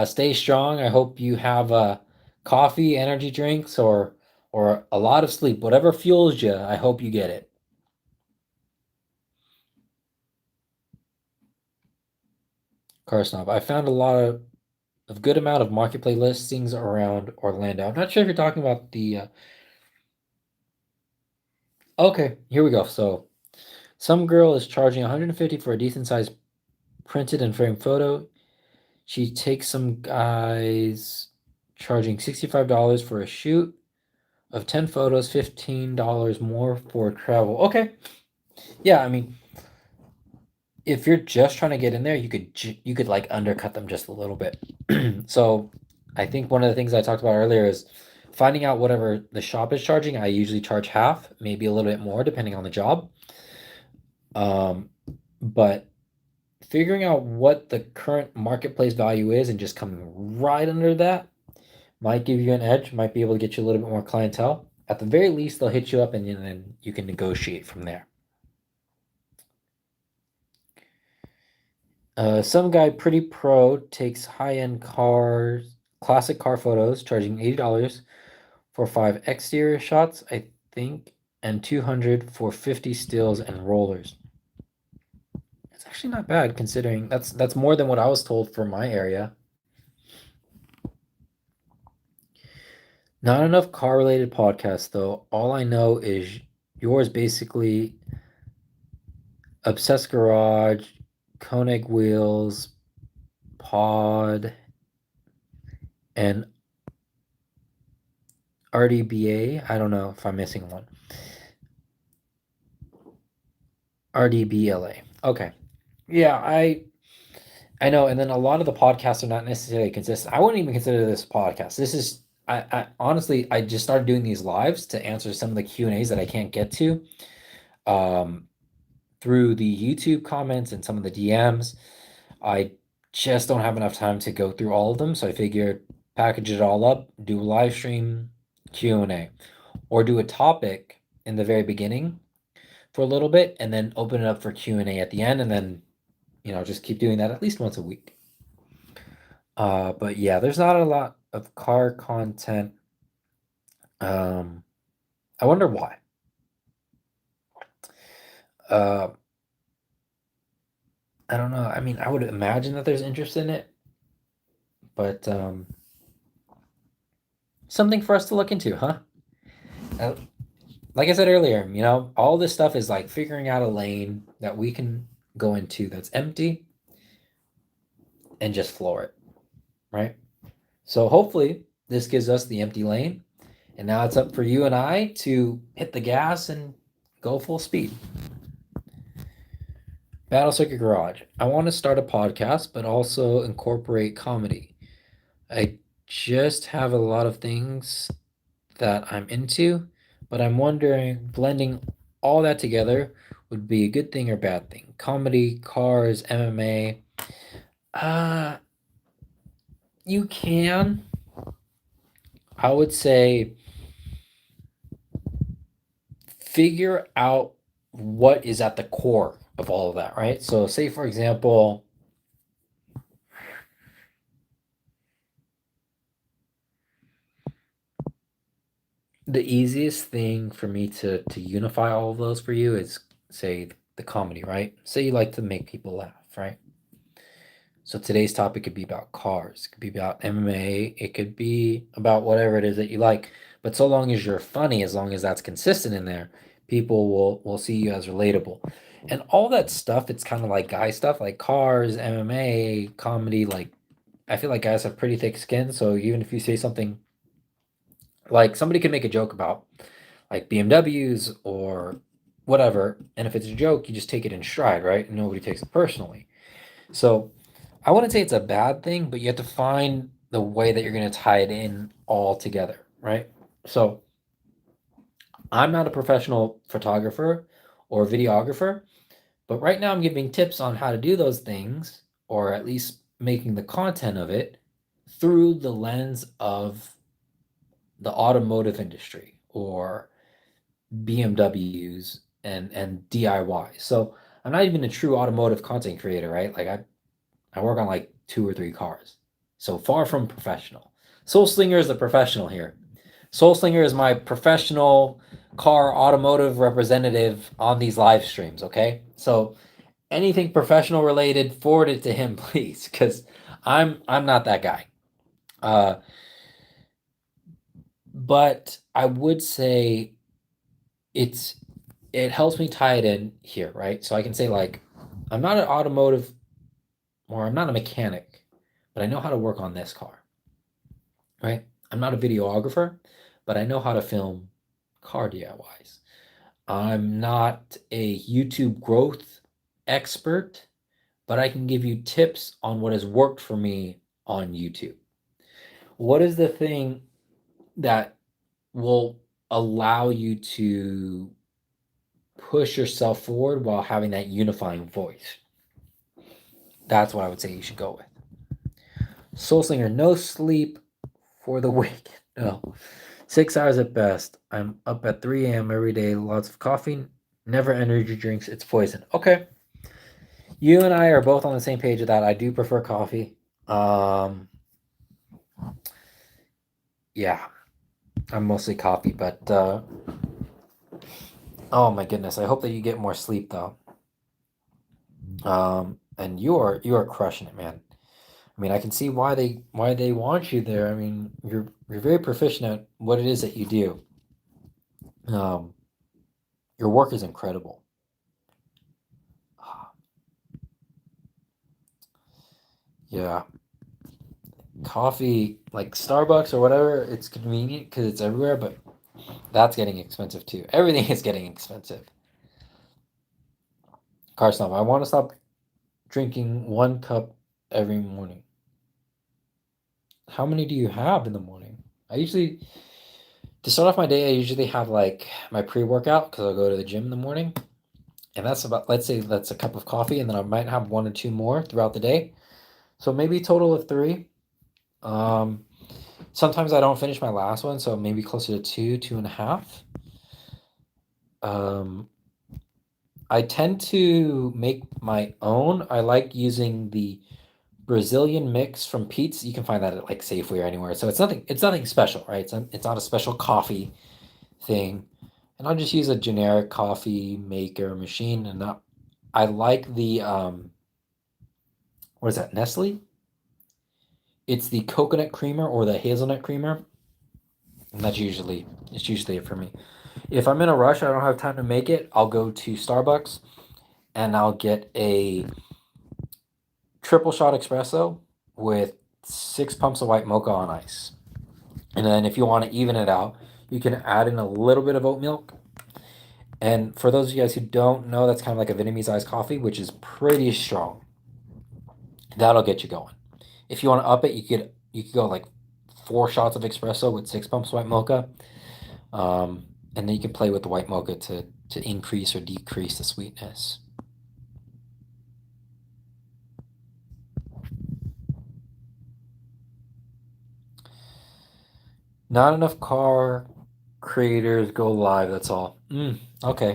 Stay strong. I hope you have coffee, energy drinks, or a lot of sleep. Whatever fuels you, I hope you get it. Car snob. I found a good amount of marketplace listings around Orlando. I'm not sure if you're talking about the. Okay, here we go. So, some girl is charging 150 for a decent sized printed and framed photo. She takes some guys charging $65 for a shoot of 10 photos, $15 more for travel. Okay. Yeah, I mean, if you're just trying to get in there, you could like undercut them just a little bit. So, I think one of the things I talked about earlier is finding out whatever the shop is charging. I usually charge half, maybe a little bit more depending on the job. But figuring out what the current marketplace value is and just coming right under that might give you an edge, might be able to get you a little bit more clientele. At the very least, they'll hit you up and then you can negotiate from there. Some guy pretty pro takes high-end cars, classic car photos, charging $80 for 5 exterior shots, I think, and 200 for 50 stills and rollers. It's actually not bad considering that's more than what I was told for my area. Not enough car related podcasts though. All I know is yours basically Obsessed Garage, Koenig Wheels, Pod, and RDBA. I don't know if I'm missing one. RDBLA. Okay. Yeah, I know, and then a lot of the podcasts are not necessarily consistent. I wouldn't even consider this a podcast. This is I honestly I just started doing these lives to answer some of the Q&As that I can't get to um through the YouTube comments and some of the DMs. I just don't have enough time to go through all of them, so I figured package it all up, do a live stream Q&A, or do a topic in the very beginning for a little bit and then open it up for Q&A at the end, and then just keep doing that at least once a week. But yeah, there's not a lot of car content. Um, I wonder why. Uh, I don't know. I mean, I would imagine that there's interest in it, but something for us to look into, huh? Uh, like I said earlier, all this stuff is like figuring out a lane that we can go into that's empty and just floor it, right? So hopefully this gives us the empty lane, and now it's up for you and I to hit the gas and go full speed. Battle Circuit Garage. I want to start a podcast, but also incorporate comedy. I just have a lot of things that I'm into, but I'm wondering blending all that together would be a good thing or bad thing. Comedy, cars, MMA. Uh, you can. I would say figure out what is at the core of all of that, right? So, say for example, the easiest thing for me to unify all of those for you is say the comedy, right? Say you like to make people laugh, right? So today's topic could be about cars, it could be about MMA, it could be about whatever it is that you like. But so long as you're funny, as long as that's consistent in there, people will see you as relatable. And all that stuff, it's kind of like guy stuff, like cars, MMA, comedy. Like I feel like guys have pretty thick skin, so even if you say something like somebody could make a joke about like BMWs or whatever, and if it's a joke, you just take it in stride, right? And nobody takes it personally. So I wouldn't say it's a bad thing, but you have to find the way that you're going to tie it in all together, right? So I'm not a professional photographer or videographer, but right now I'm giving tips on how to do those things, or at least making the content of it through the lens of the automotive industry or BMWs and DIY. So I'm not even a true automotive content creator, right? Like I work on like 2 or 3 cars. So far from professional. Soul Slinger is the professional here. Soul Slinger is my professional car automotive representative on these live streams, okay? So anything professional related, forward it to him, please, because I'm not that guy. Uh, but I would say it's it helps me tie it in here, right? So I can say like I'm not an automotive or I'm not a mechanic, but I know how to work on this car, right? I'm not a videographer, but I know how to film car DIYs. I'm not a YouTube growth expert, but I can give you tips on what has worked for me on YouTube. What is the thing that will allow you to push yourself forward while having that unifying voice? That's what I would say you should go with. Soul Singer, no sleep for the wicked. No. 6 hours at best. I'm up at 3 a.m. every day. Lots of coffee, never energy drinks. It's poison. Okay. You and I are both on the same page with that. I do prefer coffee. Um, yeah, I'm mostly coffee, but oh my goodness, I hope that you get more sleep though. And you are crushing it, man. I mean, I can see why they want you there. I mean, you're very proficient at what it is that you do. Um, your work is incredible. Yeah, coffee like Starbucks or whatever, it's convenient because it's everywhere, but that's getting expensive too. Everything is getting expensive. Car snob. I want to stop drinking 1 cup every morning. How many do you have in the morning? To start off my day, I usually have like my pre-workout because I'll go to the gym in the morning. And that's about, let's say that's a cup of coffee, and then I might have one or two more throughout the day. So maybe a total of three. Um, Sometimes I don't finish my last one, so maybe closer to two, 2.5. Um, I tend to make my own. I like using the Brazilian mix from Pete's. You can find that at like Safeway or anywhere. So it's nothing special, right? It's not a special coffee thing. And I'll just use a generic coffee maker machine. And I like the what is that, Nestle? It's the coconut creamer or the hazelnut creamer. And it's usually it for me. If I'm in a rush, I don't have time to make it, I'll go to Starbucks and I'll get a triple shot espresso with 6 pumps of white mocha on ice. And then if you want to even it out, you can add in a little bit of oat milk. And for those of you guys who don't know, that's kind of like a Vietnamese iced coffee, which is pretty strong. That'll get you going. If you want to up it, you could go like 4 shots of espresso with 6 pumps of white mocha. And then you can play with the white mocha to increase or decrease the sweetness. Not enough car creators go live. That's all. Okay,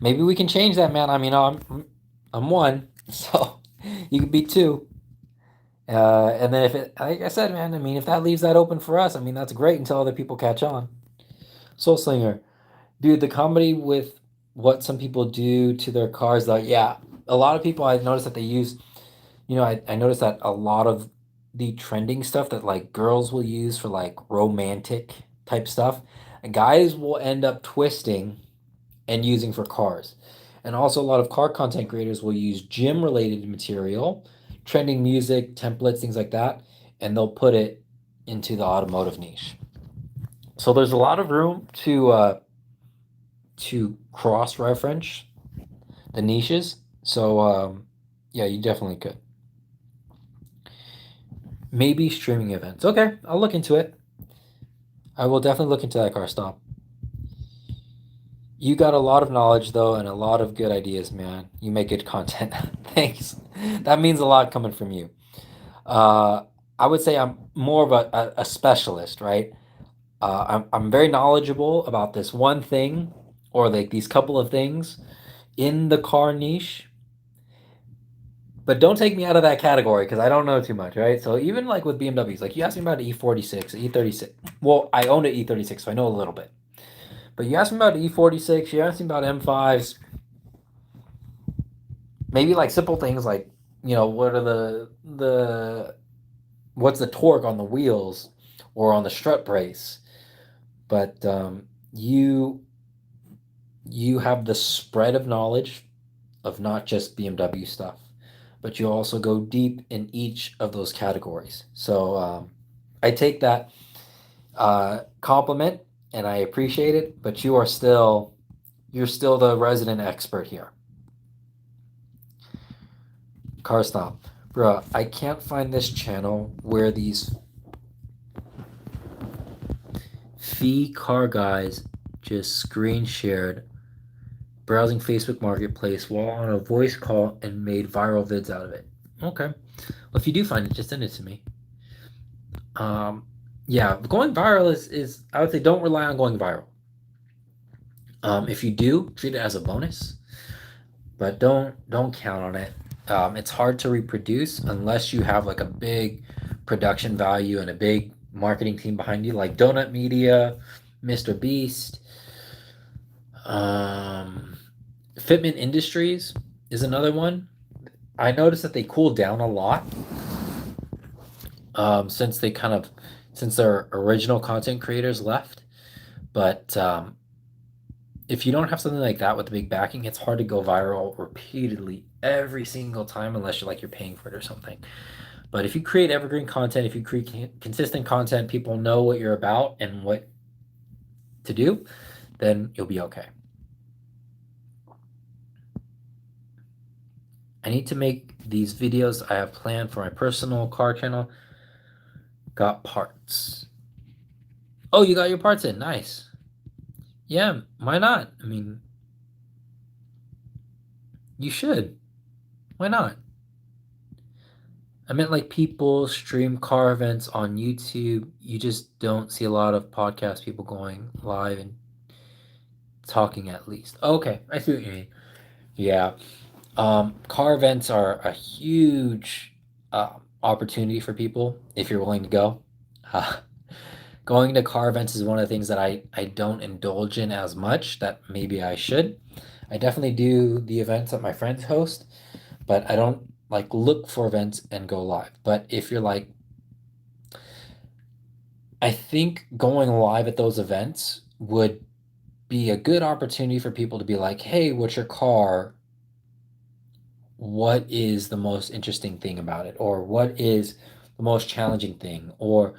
maybe we can change that, man. I mean, I'm one, so you could be two. And then if it, like I said, man, I mean, if that leaves that open for us, I mean, that's great until other people catch on. Soul Slinger, dude, the comedy with what some people do to their cars, though, yeah, a lot of people I noticed that they use. I noticed that a lot of the trending stuff that like girls will use for like romantic type stuff, guys will end up twisting and using for cars. And also, a lot of car content creators will use gym related material, trending music, templates, things like that, and they'll put it into the automotive niche. So there's a lot of room to cross reference the niches. So yeah, you definitely could. Maybe streaming events. Okay, I'll look into it. I will definitely look into that car stop. You got a lot of knowledge though, and a lot of good ideas, man. You make good content. Thanks. That means a lot coming from you. Uh, I would say I'm more of a specialist, right? I'm very knowledgeable about this one thing or like these couple of things in the car niche, but don't take me out of that category because I don't know too much, right? So even like with BMWs, like you asked me about an E46, E36. Well, I own an E36, so I know a little bit. But you asked me about E46, you asked me about M5s, maybe like simple things like, what are what's the torque on the wheels or on the strut brace? But you have the spread of knowledge of not just BMW stuff, but you also go deep in each of those categories. So I take that compliment and I appreciate it, but you're still the resident expert here. Car stop. Bruh, I can't find this channel where these fee car guys just screen shared browsing Facebook Marketplace while on a voice call and made viral vids out of it. Okay. Well, if you do find it, just send it to me. Yeah, going viral is I would say don't rely on going viral. If you do, treat it as a bonus, but don't count on it. It's hard to reproduce unless you have like a big production value and a big marketing team behind you, like Donut Media, Mr. Beast. Fitment Industries is another one. I noticed that they cooled down a lot since since their original content creators left. But if you don't have something like that with the big backing, it's hard to go viral repeatedly every single time unless you're paying for it or something. But if you create evergreen content, if you create consistent content, people know what you're about and what to do, then you'll be okay. I need to make these videos I have planned for my personal car channel. Got parts. Oh, you got your parts in. Nice. Yeah, why not? I mean, you should. Why not? I meant like people stream car events on YouTube. You just don't see a lot of podcast people going live and talking at least. Okay, I see what you mean. Yeah. Car events are a huge opportunity for people if you're willing to go. Uh, Going to car events is one of the things that I don't indulge in as much that maybe I should. I definitely do the events that my friends host, but I don't like look for events and go live. But if you're like, I think going live at those events would be a good opportunity for people to be like, hey, what's your car? What is the most interesting thing about it? Or what is the most challenging thing? Or,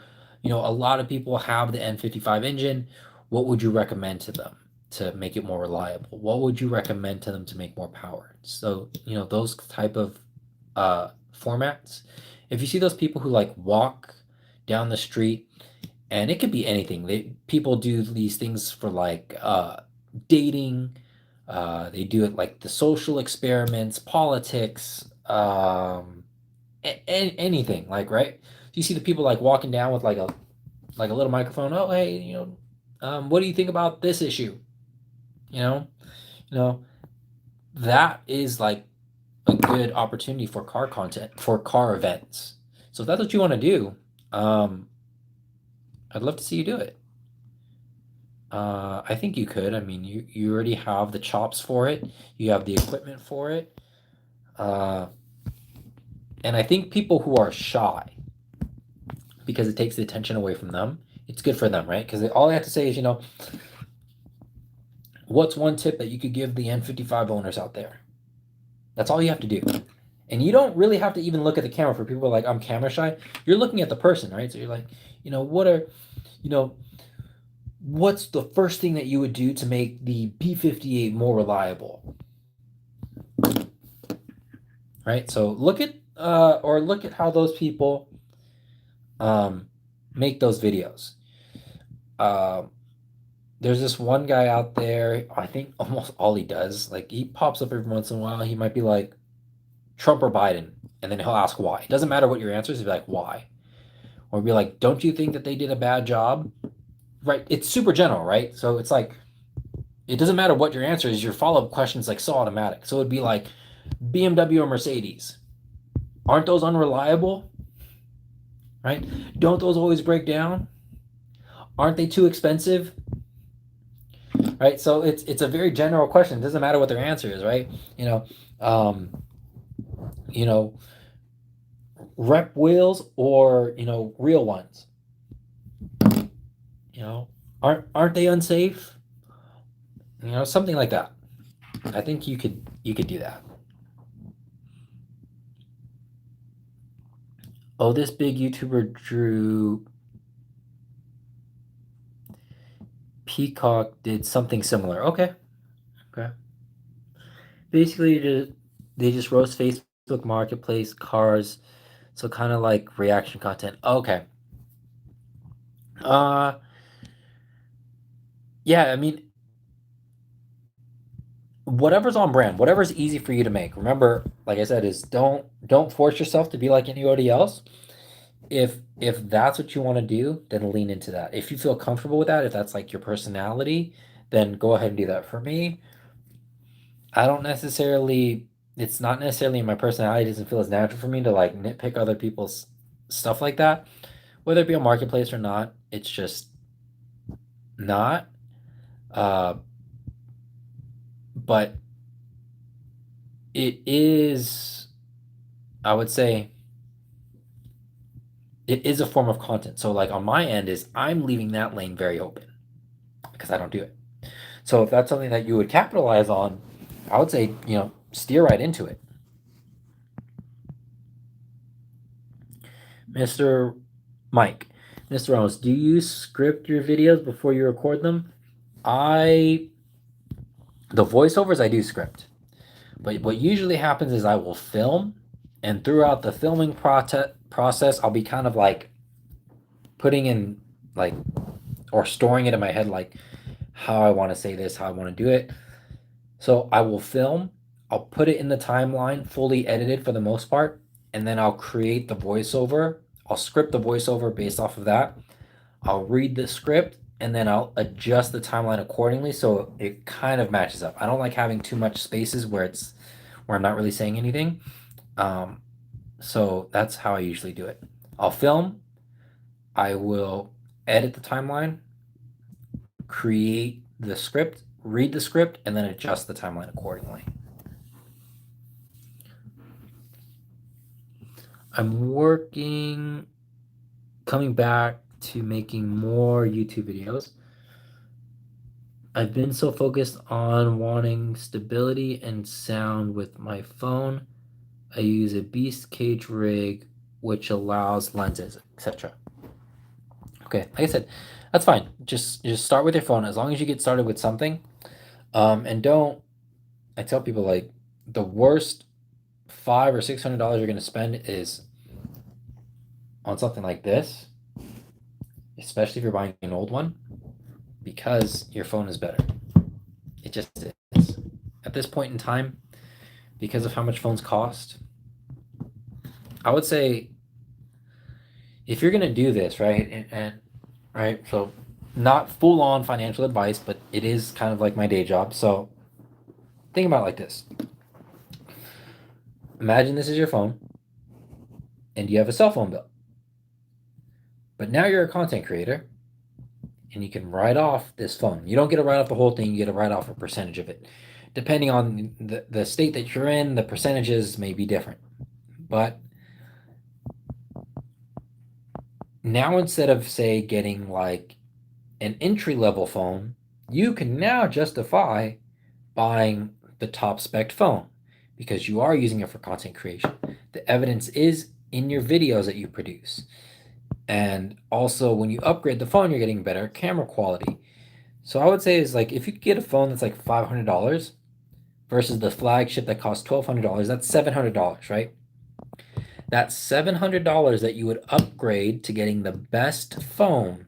a lot of people have the N55 engine. What would you recommend to them to make it more reliable? What would you recommend to them to make more power? So, those type of formats. If you see those people who like walk down the street, and it could be anything. People do these things for like dating. They do it like the social experiments, politics, anything like right. You see the people like walking down with like a little microphone. Oh hey, what do you think about this issue? You know, you know that is like a good opportunity for car content for car events. So if that's what you want to do, um, I'd love to see you do it. I think you could. I mean, you already have the chops for it. You have the equipment for it. Uh, and I think people who are shy, because it takes the attention away from them, it's good for them, right? Because all they have to say is, what's one tip that you could give the N55 owners out there? That's all you have to do. And you don't really have to even look at the camera for people like, I'm camera shy. You're looking at the person, right? So you're like, you know, what's the first thing that you would do to make the P58 more reliable? Right? So look at how those people make those videos. There's this one guy out there, I think almost all he does, like he pops up every once in a while. He might be like Trump or Biden, and then he'll ask why. It doesn't matter what your answer is, he'll be like, why? Or be like, don't you think that they did a bad job? Right? It's super general, right? So it's like, it doesn't matter what your answer is, your follow-up question is like so automatic. So it'd be like BMW or Mercedes. Aren't those unreliable? Right? Don't those always break down? Aren't they too expensive? Right? So it's a very general question. It doesn't matter what their answer is, right? Um, you know, rep wheels or real ones. Aren't they unsafe? Something like that. I think you could do that. Oh, this big YouTuber Drew Peacock did something similar. Okay. Basically, they just roast Facebook Marketplace cars, so kind of like reaction content. Okay. Uh, yeah. I mean, whatever's on brand, whatever's easy for you to make. Remember, like I said, is don't force yourself to be like anybody else. If that's what you want to do, then lean into that. If you feel comfortable with that, if that's like your personality, then go ahead and do that. For me, I don't necessarily. It's not necessarily in my personality. It doesn't feel as natural for me to like nitpick other people's stuff like that, whether it be a marketplace or not. It's just not. Uh, but it is, I would say, it is a form of content. So like on my end is I'm leaving that lane very open because I don't do it. So if that's something that you would capitalize on, I would say, steer right into it. Mr. Mike, Mr. Ramos, do you script your videos before you record them? The voiceovers I do script. But what usually happens is I will film, and throughout the filming process, I'll be kind of like putting in like or storing it in my head like how I want to say this, how I want to do it. So I will film, I'll put it in the timeline fully edited for the most part, and then I'll create the voiceover. I'll script the voiceover based off of that. I'll read the script and then I'll adjust the timeline accordingly so it kind of matches up. I don't like having too much spaces where I'm not really saying anything. Um, so that's how I usually do it. I'll film, I will edit the timeline, create the script, read the script, and then adjust the timeline accordingly. I'm coming back to making more YouTube videos. I've been so focused on wanting stability and sound with my phone. I use a beast cage rig which allows lenses, etc. Okay, like I said, that's fine. Just start with your phone as long as you get started with something. And don't. I tell people like the worst $500 or $600 you're gonna spend is on something like this, especially if you're buying an old one, because your phone is better. It just is. At this point in time, because of how much phones cost, I would say if you're gonna do this, right, and right, so not full on financial advice, but it is kind of like my day job. So think about it like this. Imagine this is your phone and you have a cell phone bill. But now you're a content creator and you can write off this phone. You don't get to write off the whole thing, you get to write off a percentage of it. Depending on the state that you're in, the percentages may be different. But now instead of, say, getting like an entry level phone, you can now justify buying the top spec phone because you are using it for content creation. The evidence is in your videos that you produce. And also when you upgrade the phone, you're getting better camera quality. So I would say is like if you get a phone that's like $500 versus the flagship that costs $1,200, that's $700, right? That's $700 that you would upgrade to getting the best phone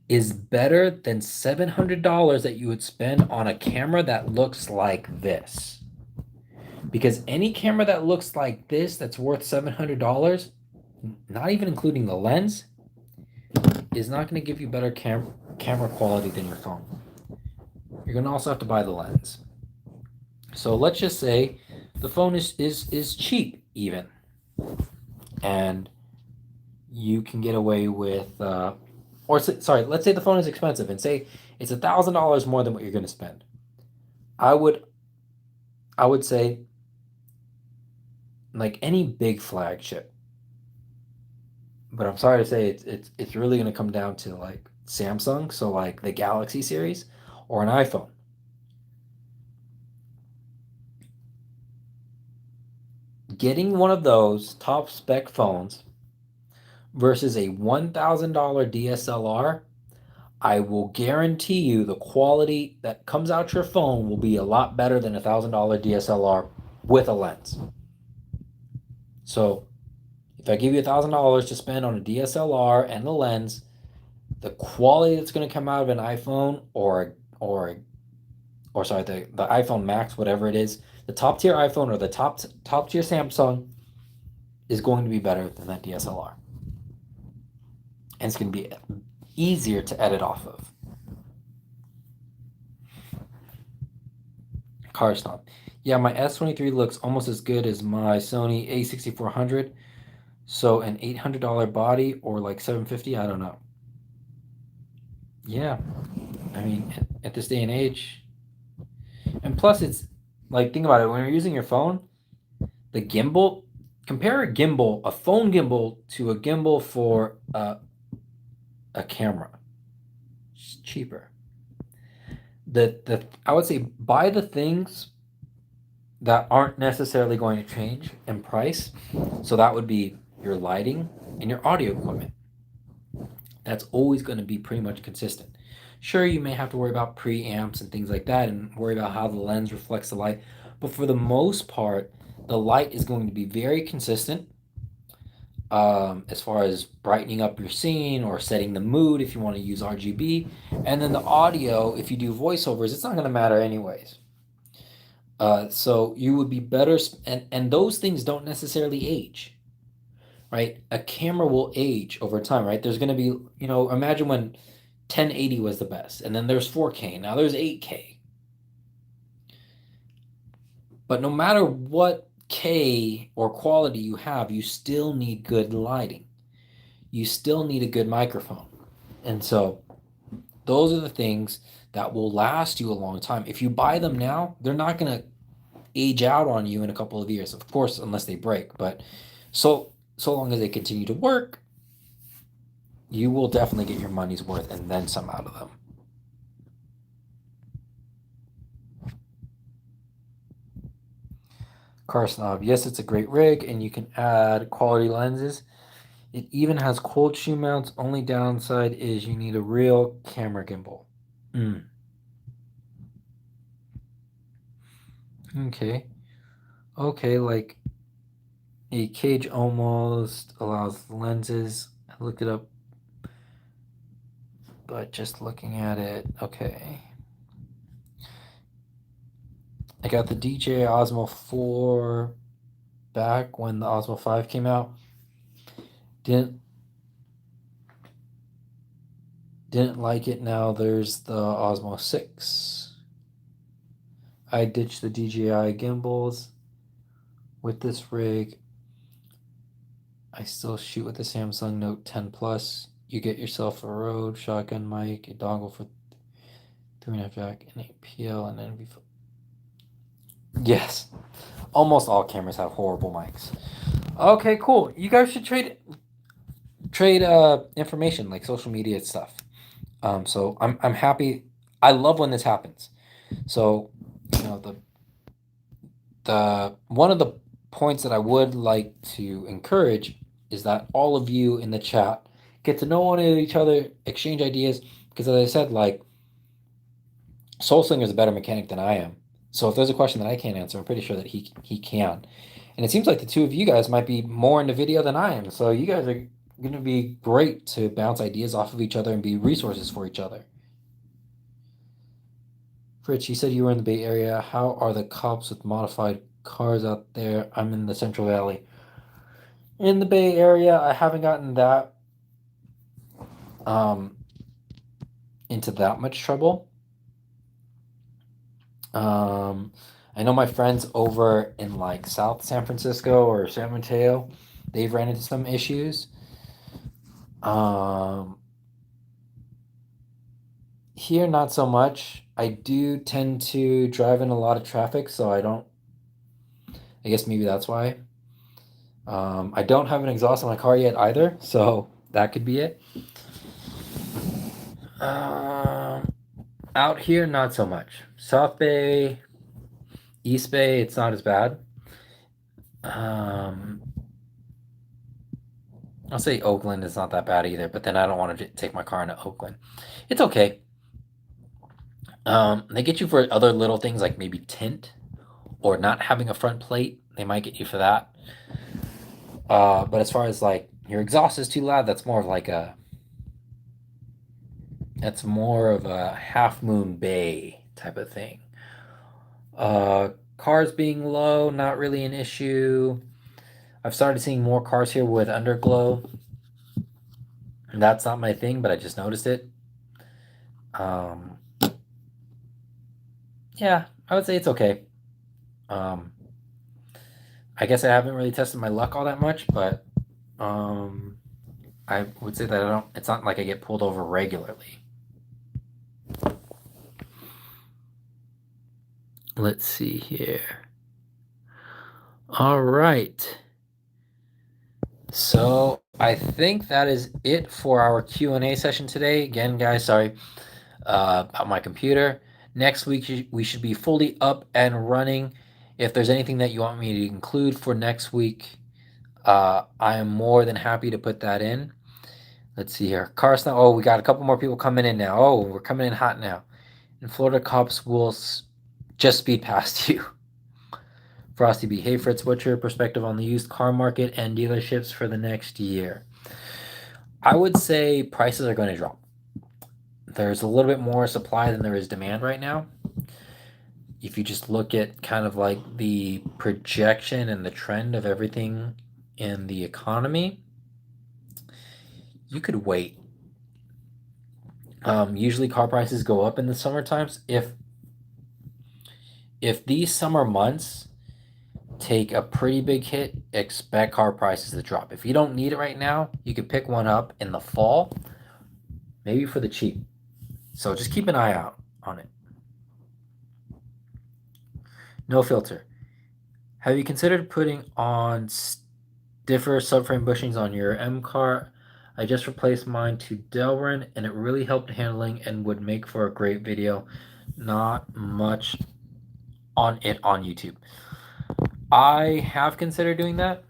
is better than $700 that you would spend on a camera that looks like this. Because any camera that looks like this that's worth $700, not even including the lens, is not going to give you better camera quality than your phone. You're going to also have to buy the lens. So let's just say the phone is cheap even, and you can get away with, sorry, let's say the phone is expensive and say it's $1,000 more than what you're going to spend. I would say like any big flagship, but I'm sorry to say it's really going to come down to like Samsung, so like the Galaxy series or an iPhone. Getting one of those top spec phones versus a $1,000 DSLR, I will guarantee you the quality that comes out your phone will be a lot better than a $1,000 DSLR with a lens. So if I give you $1,000 to spend on a DSLR and the lens, the quality that's going to come out of an iPhone or sorry, the iPhone Max, whatever it is, the top tier iPhone or the top tier Samsung is going to be better than that DSLR. And it's going to be easier to edit off of. Car snob. Yeah, my S23 looks almost as good as my Sony A6400. So an $800 body or like $750, I don't know. Yeah, I mean, at this day and age, and plus it's like, think about it, when you're using your phone, the gimbal, compare a phone gimbal to a gimbal for a camera. It's cheaper. I would say buy the things that aren't necessarily going to change in price. So that would be your lighting and your audio equipment. That's always going to be pretty much consistent. Sure, you may have to worry about preamps and things like that and worry about how the lens reflects the light, But for the most part, the light is going to be very consistent as far as brightening up your scene or setting the mood if you want to use RGB. And then the audio, if you do voiceovers, it's not going to matter anyways. So you would be better, and those things don't necessarily age, right? A camera will age over time, right? There's going to be, imagine when 1080 was the best, and then there's 4K, now there's 8K. But no matter what K or quality you have, you still need good lighting. You still need a good microphone. And so those are the things that will last you a long time. If you buy them now, they're not going to age out on you in a couple of years, of course, unless they break. But so long as they continue to work, you will definitely get your money's worth and then some out of them. Car Snob, yes, it's a great rig, and you can add quality lenses. It even has cold shoe mounts. Only downside is you need a real camera gimbal. Okay. Okay, like a cage almost allows lenses. I looked it up, but just looking at it, okay. I got the DJI Osmo 4 back when the Osmo 5 came out. Didn't like it. Now there's the Osmo 6. I ditched the DJI gimbals with this rig. I still shoot with the Samsung Note 10 Plus. You get yourself a Rode shotgun mic, a dongle for 3.5 jack, and a PL and NV. Yes, almost all cameras have horrible mics. Okay, cool. You guys should trade information like social media stuff. So I'm happy. I love when this happens. So the one of the points that I would like to encourage is that all of you in the chat get to know one of each other, exchange ideas, because as I said, like Soul Slinger is a better mechanic than I am. So if there's a question that I can't answer, I'm pretty sure that he can. And it seems like the two of you guys might be more into video than I am. So you guys are going to be great to bounce ideas off of each other and be resources for each other. Fritz, you said you were in the Bay Area. How are the cops with modified cars out there? I'm in the Central Valley. In the Bay Area, I haven't gotten that into that much trouble. I know my friends over in like South San Francisco or San Mateo, they've ran into some issues. Here, not so much. I do tend to drive in a lot of traffic, so I guess maybe that's why. I don't have an exhaust on my car yet either, so that could be it. Out here, not so much. South Bay, East Bay, it's not as bad. I'll say Oakland is not that bad either, but then I don't want to take my car into Oakland. It's okay. They get you for other little things like maybe tint or not having a front plate. They might get you for that. But as far as like your exhaust is too loud, that's more of a Half Moon Bay type of thing. Cars being low, not really an issue. I've started seeing more cars here with underglow. And that's not my thing, but I just noticed it. Yeah, I would say it's okay. I guess I haven't really tested my luck all that much, but I would say that it's not like I get pulled over regularly. Let's see here. All right. So I think that is it for our Q&A session today. Again, guys, sorry about my computer. Next week, we should be fully up and running. If there's anything that you want me to include for next week, I am more than happy to put that in. Let's see here. Carson, we got a couple more people coming in now. Oh, we're coming in hot now. And Florida cops will just speed past you. Frosty B. Hey Fritz, what's your perspective on the used car market and dealerships for the next year? I would say prices are going to drop. There's a little bit more supply than there is demand right now. If you just look at kind of like the projection and the trend of everything in the economy, you could wait. Usually car prices go up in the summer times. If these summer months take a pretty big hit, expect car prices to drop. If you don't need it right now, you could pick one up in the fall, maybe for the cheap. So just keep an eye out on it. No filter. Have you considered putting on stiffer subframe bushings on your M car? I just replaced mine to Delrin and it really helped handling and would make for a great video. Not much on it on YouTube. I have considered doing that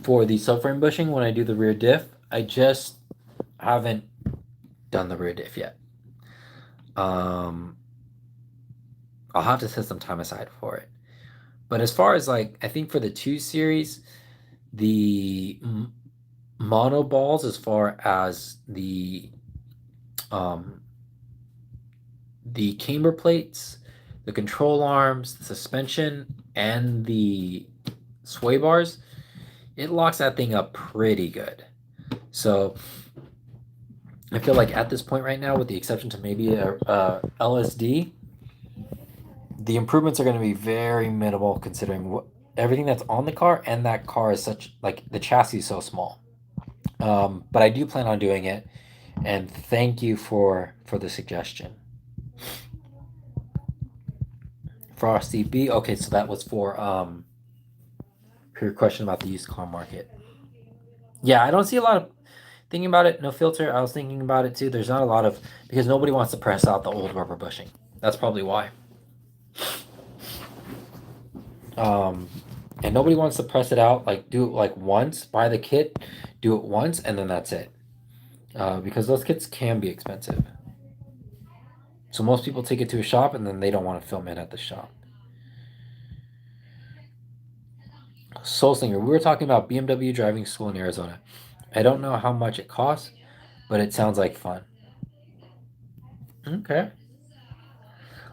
for the subframe bushing when I do the rear diff. I just haven't done the rear diff yet. I'll have to set some time aside for it. But as far as like, I think for the 2 Series, the mono balls, as far as the camber plates, the control arms, the suspension, and the sway bars, it locks that thing up pretty good. So I feel like at this point right now, with the exception to maybe a LSD, the improvements are going to be very minimal considering everything that's on the car, and that car is such, like, the chassis is so small. But I do plan on doing it, and thank you for the suggestion. Frosty B. Okay, so that was for your question about the used car market. Yeah, I don't see a lot of thinking about it. No filter. I was thinking about it too. There's not a lot of, because nobody wants to press out the old rubber bushing. That's probably why. And nobody wants to press it out, like do it like once, buy the kit, do it once, and then that's it. Because those kits can be expensive. So most people take it to a shop and then they don't want to film it at the shop. Soul Singer, we were talking about BMW driving school in Arizona. I don't know how much it costs, but it sounds like fun. Okay.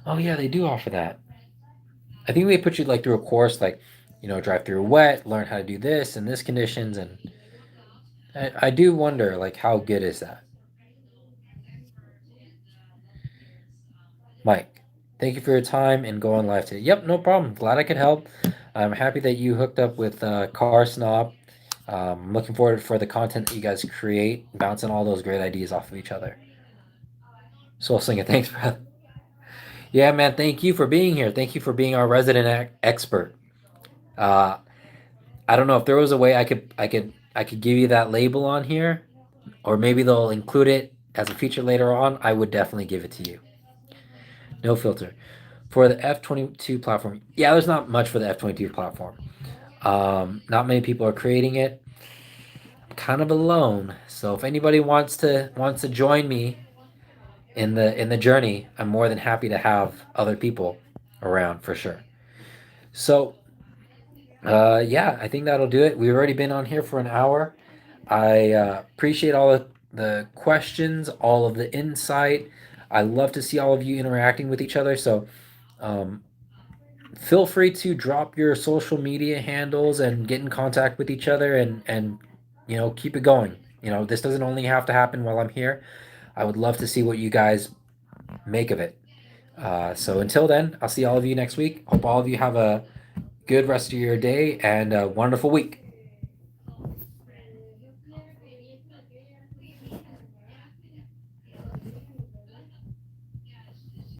Oh yeah, they do offer that. I think they put you like through a course, like, drive through wet, learn how to do this in this conditions, and I do wonder, like, how good is that? Mike, thank you for your time and go on live today. Yep, no problem. Glad I could help. I'm happy that you hooked up with Car Snob. I'm looking forward for the content that you guys create, bouncing all those great ideas off of each other. Soul Singer, thanks, brother. Yeah, man, thank you for being here. Thank you for being our resident expert. Uh, I don't know if there was a way I could give you that label on here, or maybe they'll include it as a feature later on. I would definitely give it to you. No filter. For the F22 platform, yeah, there's not much for the F22 platform. Not many people are creating it. I'm kind of alone, so if anybody wants to join me in the journey, I'm more than happy to have other people around for sure. So, yeah, I think that'll do it. We've already been on here for an hour. I appreciate all of the questions, all of the insight. I love to see all of you interacting with each other. So, feel free to drop your social media handles and get in contact with each other, and keep it going. This doesn't only have to happen while I'm here. I would love to see what you guys make of it. So until then, I'll see all of you next week. Hope all of you have a good rest of your day and a wonderful week.